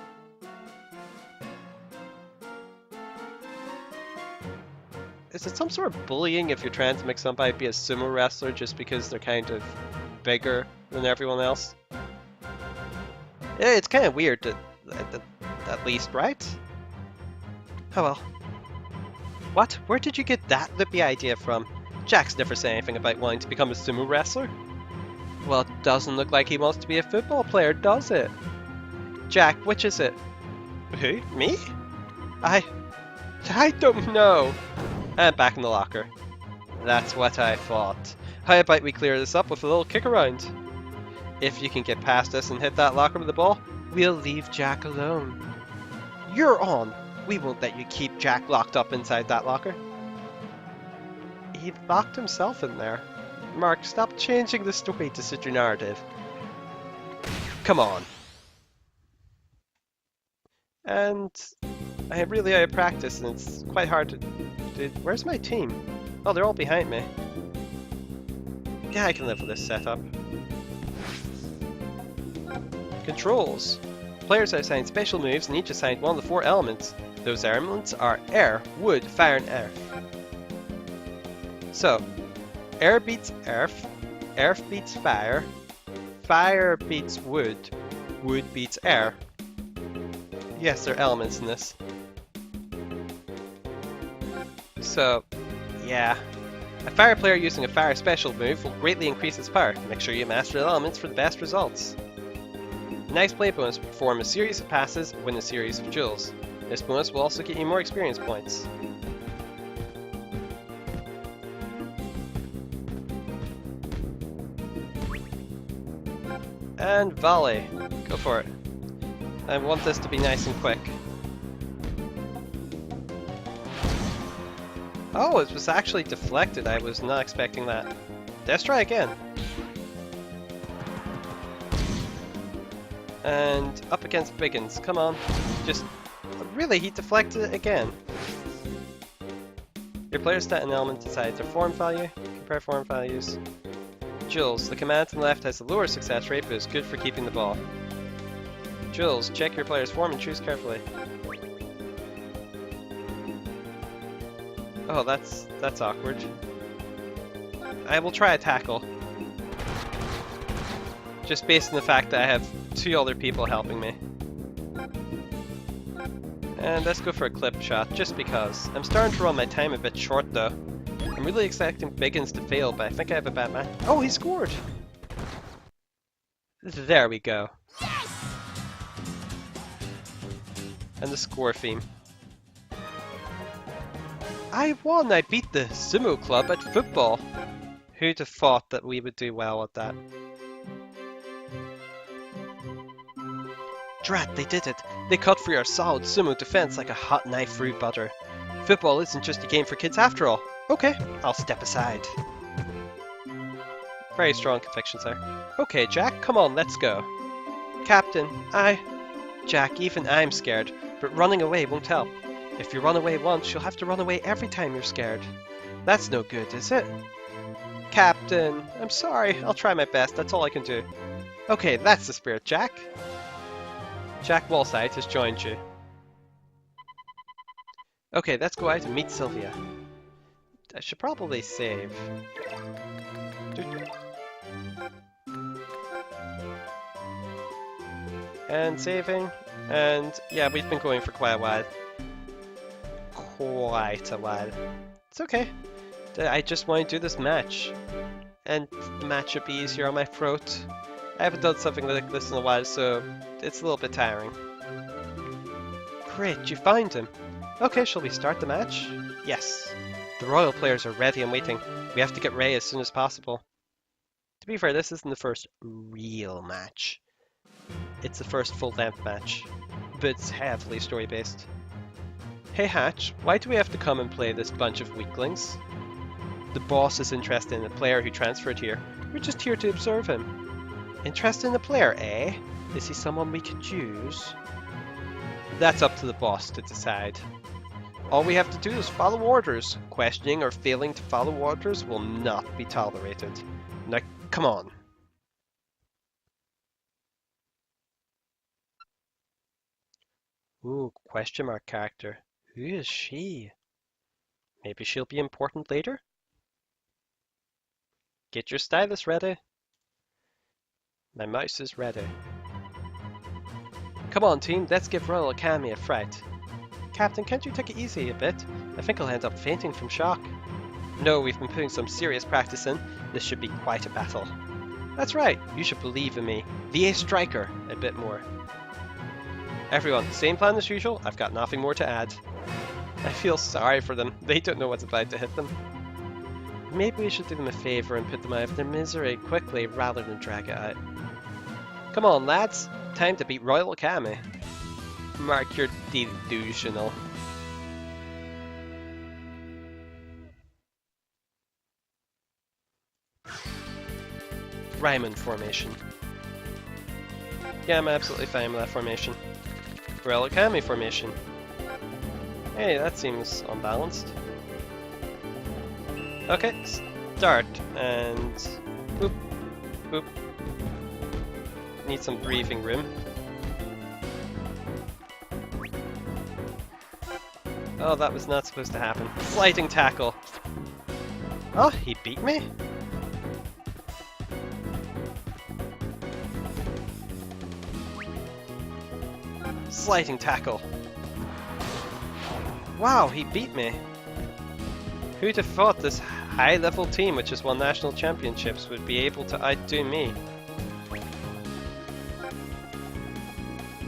Speaker 1: Is it some sort of bullying if you're trying to make somebody be a sumo wrestler just because they're kind of bigger than everyone else. Yeah, it's kind of weird, at least, right? Oh well. What? Where did you get that lippy idea from? Jack's never said anything about wanting to become a sumo wrestler. Well, it doesn't look like he wants to be a football player, does it? Jack, which is it? Who? Me? I don't know. And back in the locker. That's what I thought. How about we clear this up with a little kick around? If you can get past us and hit that locker with the ball, we'll leave Jack alone. You're on. We won't let you keep Jack locked up inside that locker. He locked himself in there. Mark, stop changing the story to suit your narrative. Come on. And I am really out of practice and it's quite hard to... Where's my team? Oh, they're all behind me. Yeah, I can live with this setup. Controls. Players are assigned special moves and each assigned one of the 4 elements. Those elements are air, wood, fire, and earth. So, air beats earth, earth beats fire, fire beats wood, wood beats air. Yes, there are elements in this. So, yeah. A fire player using a fire special move will greatly increase its power. Make sure you master the elements for the best results. Nice play bonus: perform a series of passes, win a series of duels. This bonus will also get you more experience points. And volley. Go for it. I want this to be nice and quick. Oh, it was actually deflected. I was not expecting that. Let's try again. And up against Biggins. Come on. Just... Really, he deflected it again. Your player's stat and element decides their form value. Compare form values. Jules. The command to the left has a lower success rate, but is good for keeping the ball. Jules. Check your player's form and choose carefully. Oh, that's awkward. I will try a tackle. Just based on the fact that I have 2 other people helping me. And let's go for a clip shot, just because. I'm starting to run my time a bit short though. I'm really expecting Biggins to fail, but I think I have a bad match. Oh, he scored! There we go.
Speaker 3: Yes!
Speaker 1: And the score theme. I won! I beat the sumo club at football! Who'd have thought that we would do well at that? Drat, they did it! They cut through our solid sumo defense like a hot knife through butter. Football isn't just a game for kids after all. Okay, I'll step aside. Very strong conviction, sir. Okay, Jack, come on, let's go. Captain, Jack, even I'm scared, but running away won't help. If you run away once, you'll have to run away every time you're scared. That's no good, is it? Captain, I'm sorry. I'll try my best. That's all I can do. Okay, that's the spirit, Jack. Jack Wallside has joined you. Okay, let's go out and meet Sylvia. I should probably save. And saving. And yeah, we've been going for quite a while. It's okay. I just want to do this match. And the match should be easier on my throat. I haven't done something like this in a while, so it's a little bit tiring. Great, you found him. Okay, shall we start the match? Yes. The royal players are ready and waiting. We have to get Ray as soon as possible. To be fair, this isn't the first real match. It's the first full-length match, but it's heavily story-based. Hey Hatch, why do we have to come and play this bunch of weaklings? The boss is interested in a player who transferred here. We're just here to observe him. Interested in a player, eh? Is he someone we could use? That's up to the boss to decide. All we have to do is follow orders. Questioning or failing to follow orders will not be tolerated. Now, come on. Ooh, question mark character. Who is she? Maybe she'll be important later? Get your stylus ready. My mouse is ready. Come on, team, let's give Royal Academy a fright. Captain, can't you take it easy a bit? I think I'll end up fainting from shock. No, we've been putting some serious practice in. This should be quite a battle. That's right, you should believe in me. The ace striker, a bit more. Everyone, same plan as usual, I've got nothing more to add. I feel sorry for them, they don't know what's about to hit them. Maybe we should do them a favour and put them out of their misery quickly rather than drag it out. Come on lads, time to beat Royal Academy. Mark, you're delusional. Ryman formation. Yeah, I'm absolutely fine with that formation. Royal Academy formation. Hey, that seems unbalanced. Okay, start, and boop, boop. Need some breathing room. Oh, that was not supposed to happen. Sliding tackle. Oh, he beat me? Sliding tackle. Wow, he beat me. Who'd have thought this high-level team, which has won national championships, would be able to outdo me?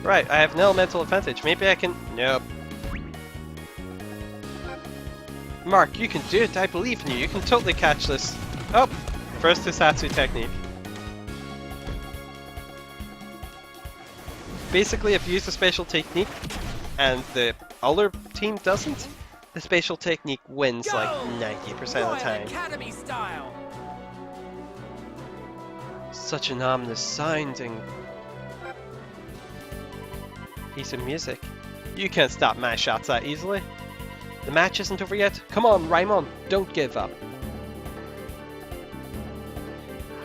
Speaker 1: Right, I have an elemental advantage. Maybe I can... Nope. Mark, you can do it. I believe in you. You can totally catch this. Oh, first Hisatsu technique. Basically, if you use a special technique and the other team doesn't, the special technique wins like 90% of the time.
Speaker 6: Academy style.
Speaker 1: Such an ominous sounding piece of music. You can't stop my shots that easily. The match isn't over yet. Come on, Raimon, don't give up.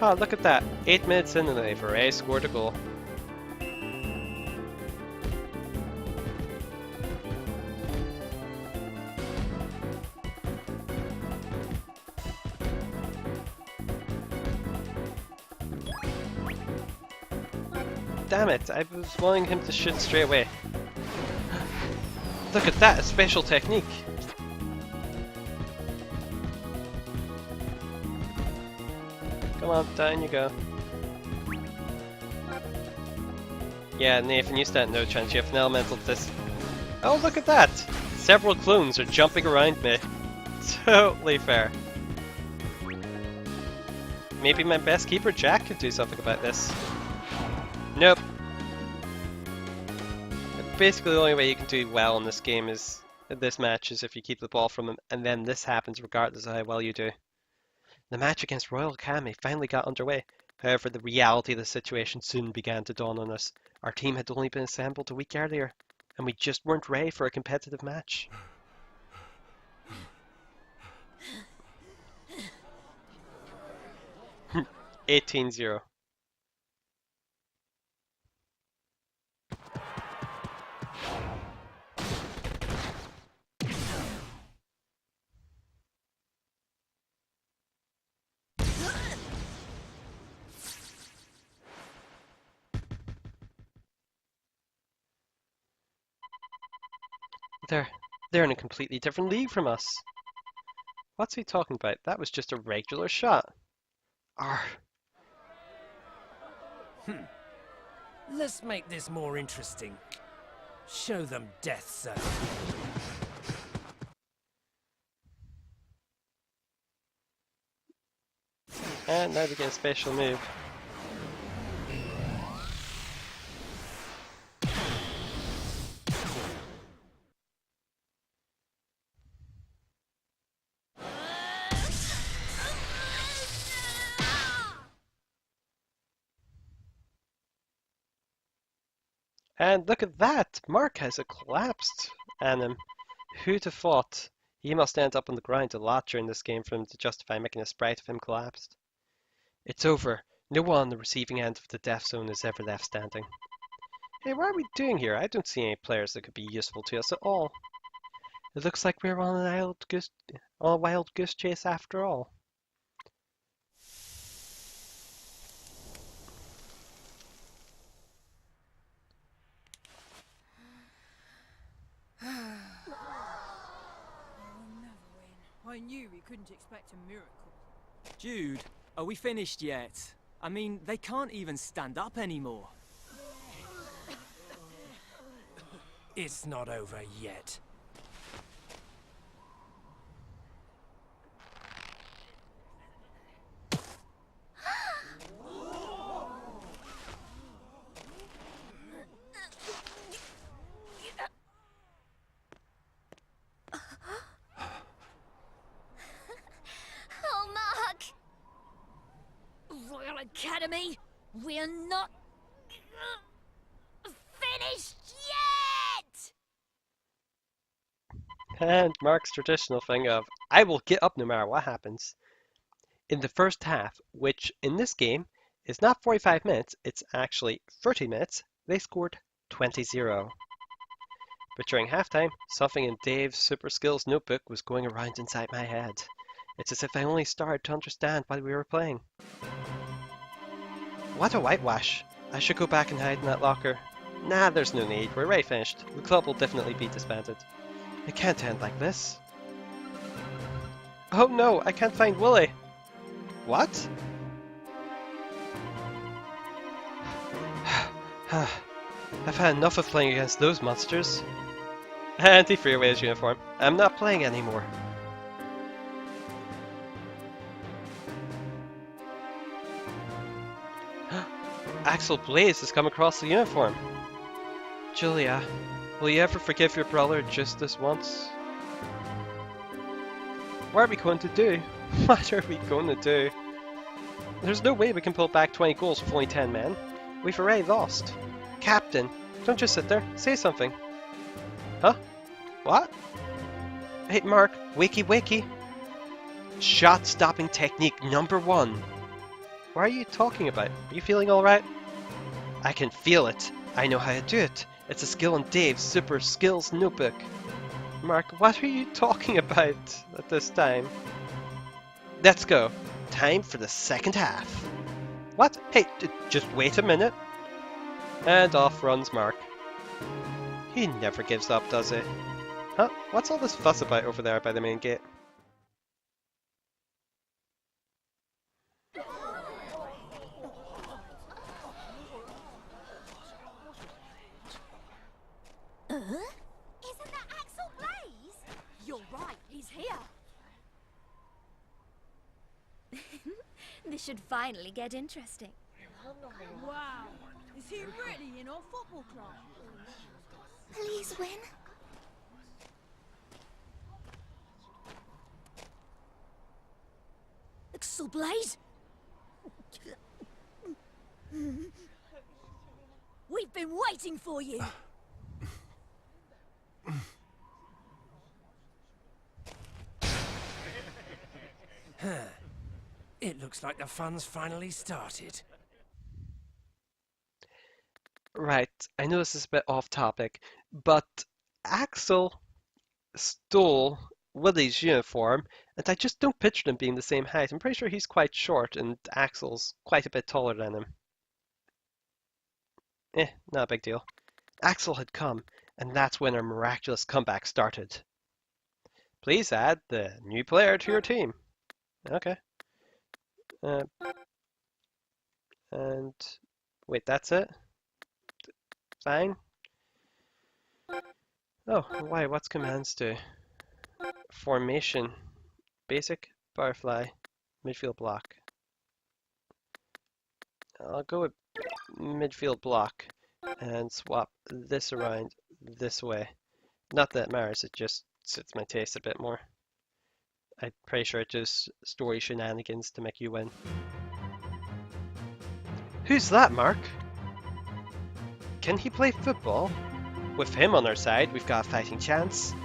Speaker 1: Ah, look at that. 8 minutes in and they've already scored a goal. Damn it, I was wanting him to shoot straight away. Look at that, a special technique. Come on, down you go. Yeah, Nathan, you stand no chance. You have an elemental this. Oh, look at that! Several clones are jumping around me. Totally fair. Maybe my best keeper, Jack, could do something about this. Nope. Basically, the only way you can do well in this game is this match is if you keep the ball from him, and then this happens regardless of how well you do. The match against Royal Academy finally got underway. However, the reality of the situation soon began to dawn on us. Our team had only been assembled a week earlier, and we just weren't ready for a competitive match. Hmm. 18-0. They're in a completely different league from us. What's he talking about? That was just a regular shot. Arr.
Speaker 5: Let's make this more interesting. Show them death, sir.
Speaker 1: And now we get a special move. And look at that! Mark has a collapsed anim. Who'd have thought? He must end up on the ground a lot during this game for him to justify making a sprite of him collapsed. It's over. No one on the receiving end of the death zone is ever left standing. Hey, what are we doing here? I don't see any players that could be useful to us at all. It looks like we're on a wild goose chase after all.
Speaker 8: I knew we couldn't expect a miracle.
Speaker 6: Jude, are we finished yet? I mean, they can't even stand up anymore.
Speaker 5: It's not over yet.
Speaker 7: Oh, Mark!
Speaker 3: Royal Academy, we're not finished yet!
Speaker 1: And Mark's traditional thing of, I will get up no matter what happens. In the first half, which in this game is not 45 minutes, it's actually 30 minutes, they scored 20-0. But during halftime, something in Dave's Super Skills notebook was going around inside my head. It's as if I only started to understand why we were playing. What a whitewash! I should go back and hide in that locker. Nah, there's no need, we're already finished. The club will definitely be disbanded. It can't end like this. Oh no, I can't find Willie! What? I've had enough of playing against those monsters. And he threw away his uniform. I'm not playing anymore. Axel Blaze has come across the uniform. Julia, will you ever forgive your brother just this once? What are we going to do? What are we going to do? There's no way we can pull back 20 goals with only 10 men. We've already lost. Captain, don't just sit there. Say something. Huh? What? Hey, Mark, wakey wakey. Shot stopping technique number 1. What are you talking about? Are you feeling alright? I can feel it. I know how to do it. It's a skill in Dave's Super Skills notebook. Mark, what are you talking about at this time? Let's go. Time for the second half. What? Hey, just wait a minute. And off runs Mark. He never gives up, does he? Huh? What's all this fuss about over there by the main gate?
Speaker 7: Isn't that Axel Blaze?
Speaker 3: You're right, he's here.
Speaker 7: This should finally get interesting.
Speaker 8: Wow, is he really in our football club?
Speaker 7: Please win.
Speaker 3: Axel Blaze? We've been waiting for you.
Speaker 5: It looks like the fun's finally started.
Speaker 1: Right, I know this is a bit off topic, but Axel stole Willie's uniform, and I just don't picture them being the same height. I'm pretty sure he's quite short, and Axel's quite a bit taller than him. Not a big deal. Axel had come, and that's when our miraculous comeback started. Please add the new player to your team. Okay. And wait, that's it? Fine. Oh, why? What's commands do? Formation. Basic. Butterfly. Midfield block. I'll go with midfield block and swap this around this way. Not that it matters, it just suits my taste a bit more. I'm pretty sure it's just story shenanigans to make you win. Who's that, Mark? Can he play football? With him on our side, we've got a fighting chance.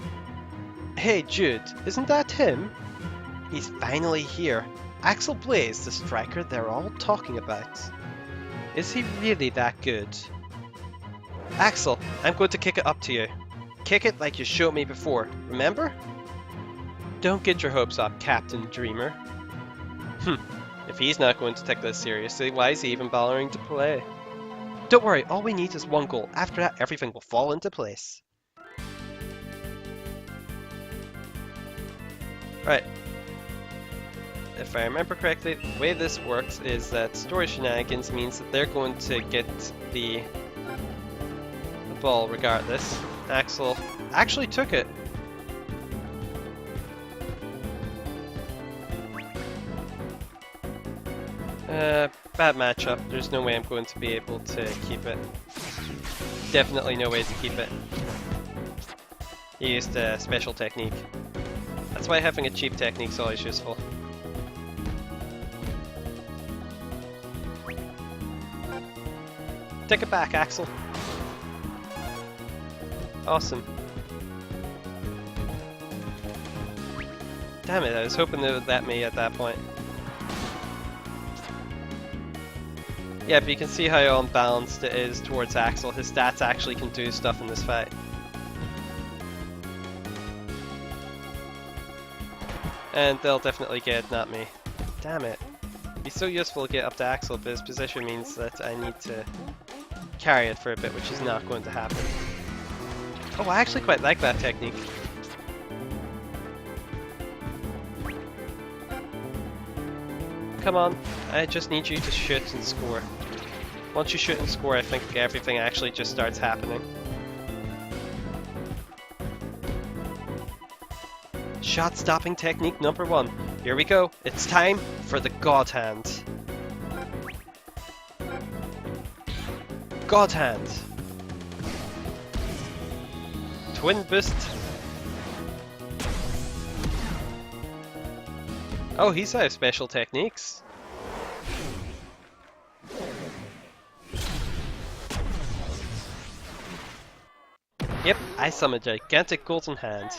Speaker 1: Hey Jude, isn't that him? He's finally here. Axel Blaze, the striker they're all talking about. Is he really that good? Axel, I'm going to kick it up to you. Kick it like you showed me before, remember? Don't get your hopes up, Captain Dreamer. If he's not going to take this seriously, why is he even bothering to play? Don't worry, all we need is one goal. After that, everything will fall into place. Right, if I remember correctly, the way this works is that story shenanigans means that they're going to get the ball regardless. Axel actually took it. Bad matchup. There's no way I'm going to be able to keep it. Definitely no way to keep it. He used a special technique. That's why having a cheap technique is always useful. Take it back, Axel. Awesome. Damn it, I was hoping it would let me at that point. Yeah, but you can see how unbalanced it is towards Axel. His stats actually can do stuff in this fight. And they'll definitely get not me. Damn it. It'd be so useful to get up to Axel, but his position means that I need to carry it for a bit, which is not going to happen. Oh, I actually quite like that technique. Come on, I just need you to shoot and score. Once you shoot and score, I think everything actually just starts happening. Shot stopping technique number 1. Here we go. It's time for the God Hand. God Hand. Twin boost. Oh, he's out of special techniques. Yep, I summon a gigantic golden hand.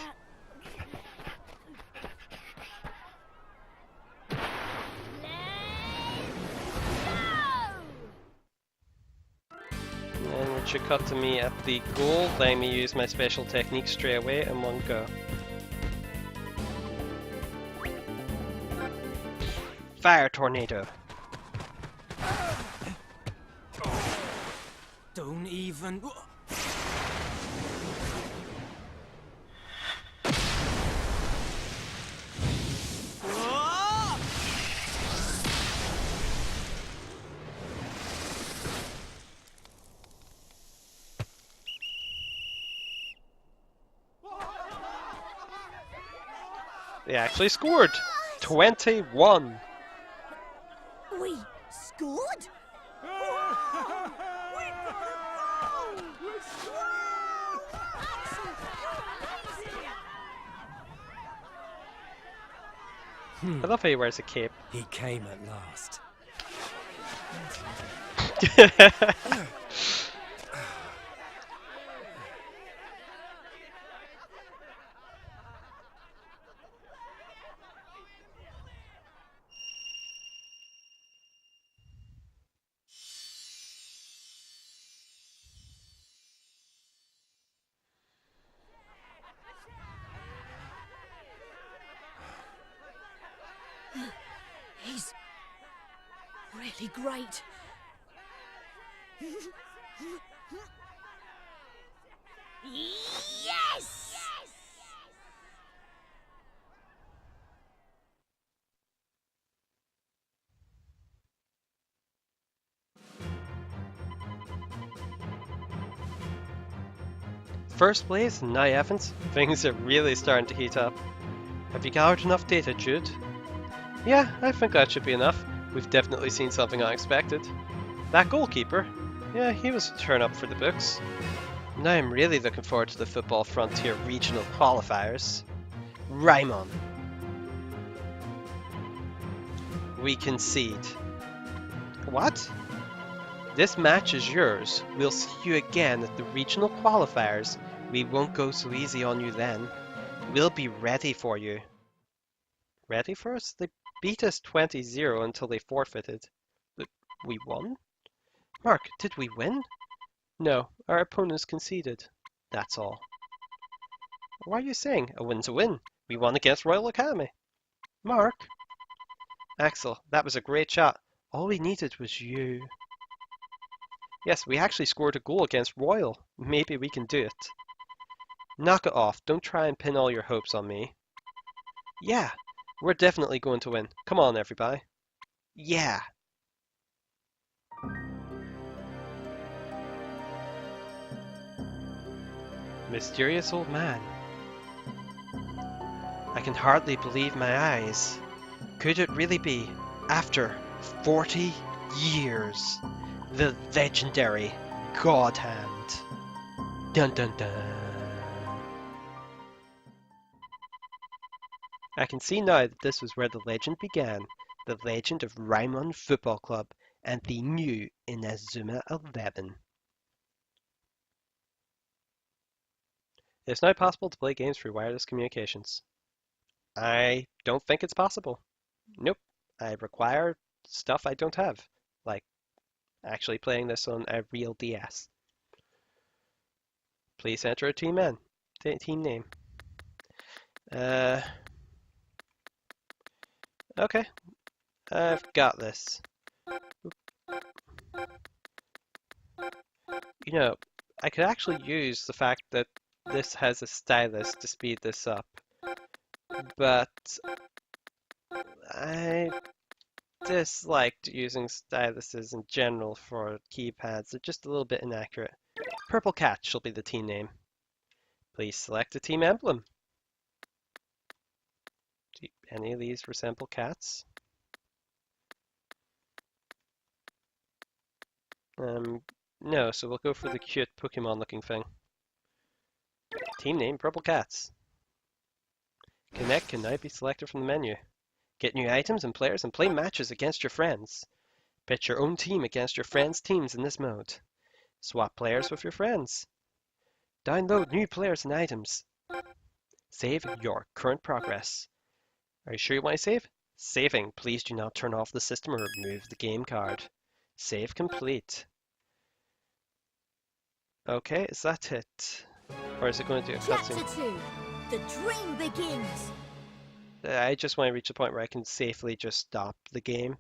Speaker 1: And it should cut to me at the goal, letting me use my special technique straight away in one go. Fire tornado.
Speaker 6: Don't even...
Speaker 1: They actually scored! 21!
Speaker 3: We scored?
Speaker 1: I love how he wears a cape.
Speaker 5: He came at last.
Speaker 3: He's really great. Yes!
Speaker 1: First place, now Evans. Things are really starting to heat up. Have you gathered enough data, Jude? Yeah, I think that should be enough. We've definitely seen something unexpected. That goalkeeper? Yeah, he was a turn up for the books. Now I'm really looking forward to the Football Frontier regional qualifiers. Raimon. We concede. What? This match is yours. We'll see you again at the regional qualifiers. We won't go so easy on you then. We'll be ready for you. Ready for us? They beat us 20-0 until they forfeited. But we won? Mark, did we win? No, our opponents conceded. That's all. Why are you saying a win's a win? We won against Royal Academy. Mark? Axel, that was a great shot. All we needed was you. Yes, we actually scored a goal against Royal. Maybe we can do it. Knock it off. Don't try and pin all your hopes on me. Yeah, We're definitely going to win. Come on, everybody. Yeah. Mysterious old man. I can hardly believe my eyes. Could it really be, after 40 years, the legendary God Hand? Dun dun dun. I can see now that this was where the legend began, the legend of Raimon Football Club and the new Inazuma 11. It is now possible to play games through wireless communications. I don't think it's possible. Nope. I require stuff I don't have, like actually playing this on a real DS. Please enter a team name. Okay, I've got this. You know, I could actually use the fact that this has a stylus to speed this up, but I disliked using styluses in general for keypads. They're just a little bit inaccurate. Purple Cat shall be the team name. Please select a team emblem. Do any of these resemble cats? No, so we'll go for the cute Pokemon looking thing. Team name, Purple Cats. Connect can now be selected from the menu. Get new items and players and play matches against your friends. Pitch your own team against your friends' teams in this mode. Swap players with your friends. Download new players and items. Save your current progress. Are you sure you want to save? Saving. Please do not turn off the system or remove the game card. Save complete. Okay, is that it? Or is it going to do a
Speaker 3: Chapter
Speaker 1: cutscene?
Speaker 3: 2. The dream begins.
Speaker 1: I just want to reach a point where I can safely just stop the game.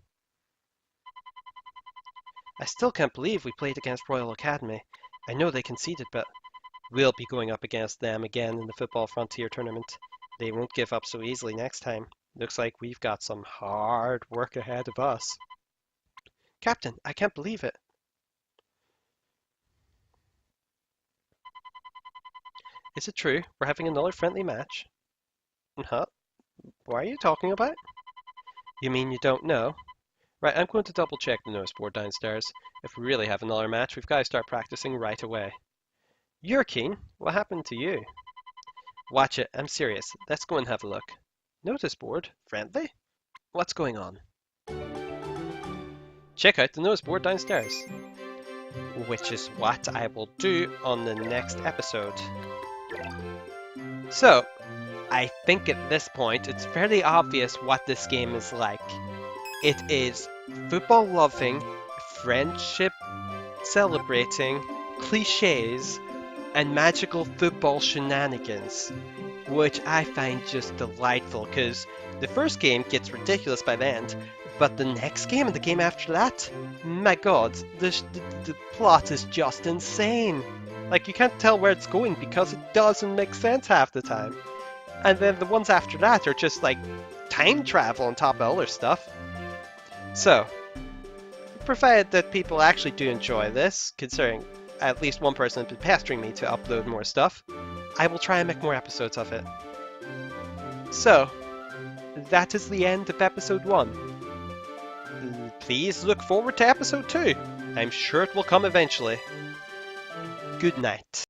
Speaker 1: I still can't believe we played against Royal Academy. I know they conceded, but we'll be going up against them again in the Football Frontier tournament. They won't give up so easily next time. Looks like we've got some hard work ahead of us. Captain, I can't believe it. Is it true? We're having another friendly match? Huh? What are you talking about? You mean you don't know? Right, I'm going to double check the notice board downstairs. If we really have another match, we've got to start practicing right away. You're keen? What happened to you? Watch it, I'm serious. Let's go and have a look. Notice board? Friendly? What's going on? Check out the notice board downstairs. Which is what I will do on the next episode. So, I think at this point it's fairly obvious what this game is like. It is football loving, friendship celebrating, cliches, and magical football shenanigans, which I find just delightful because the first game gets ridiculous by the end, but the next game and the game after that, my god, the plot is just insane. Like, you can't tell where it's going because it doesn't make sense half the time. And then the ones after that are just like time travel on top of other stuff. So, provided that people actually do enjoy this, considering at least one person has been pestering me to upload more stuff, I will try and make more episodes of it. So, that is the end of episode 1. Please look forward to episode 2. I'm sure it will come eventually. Good night.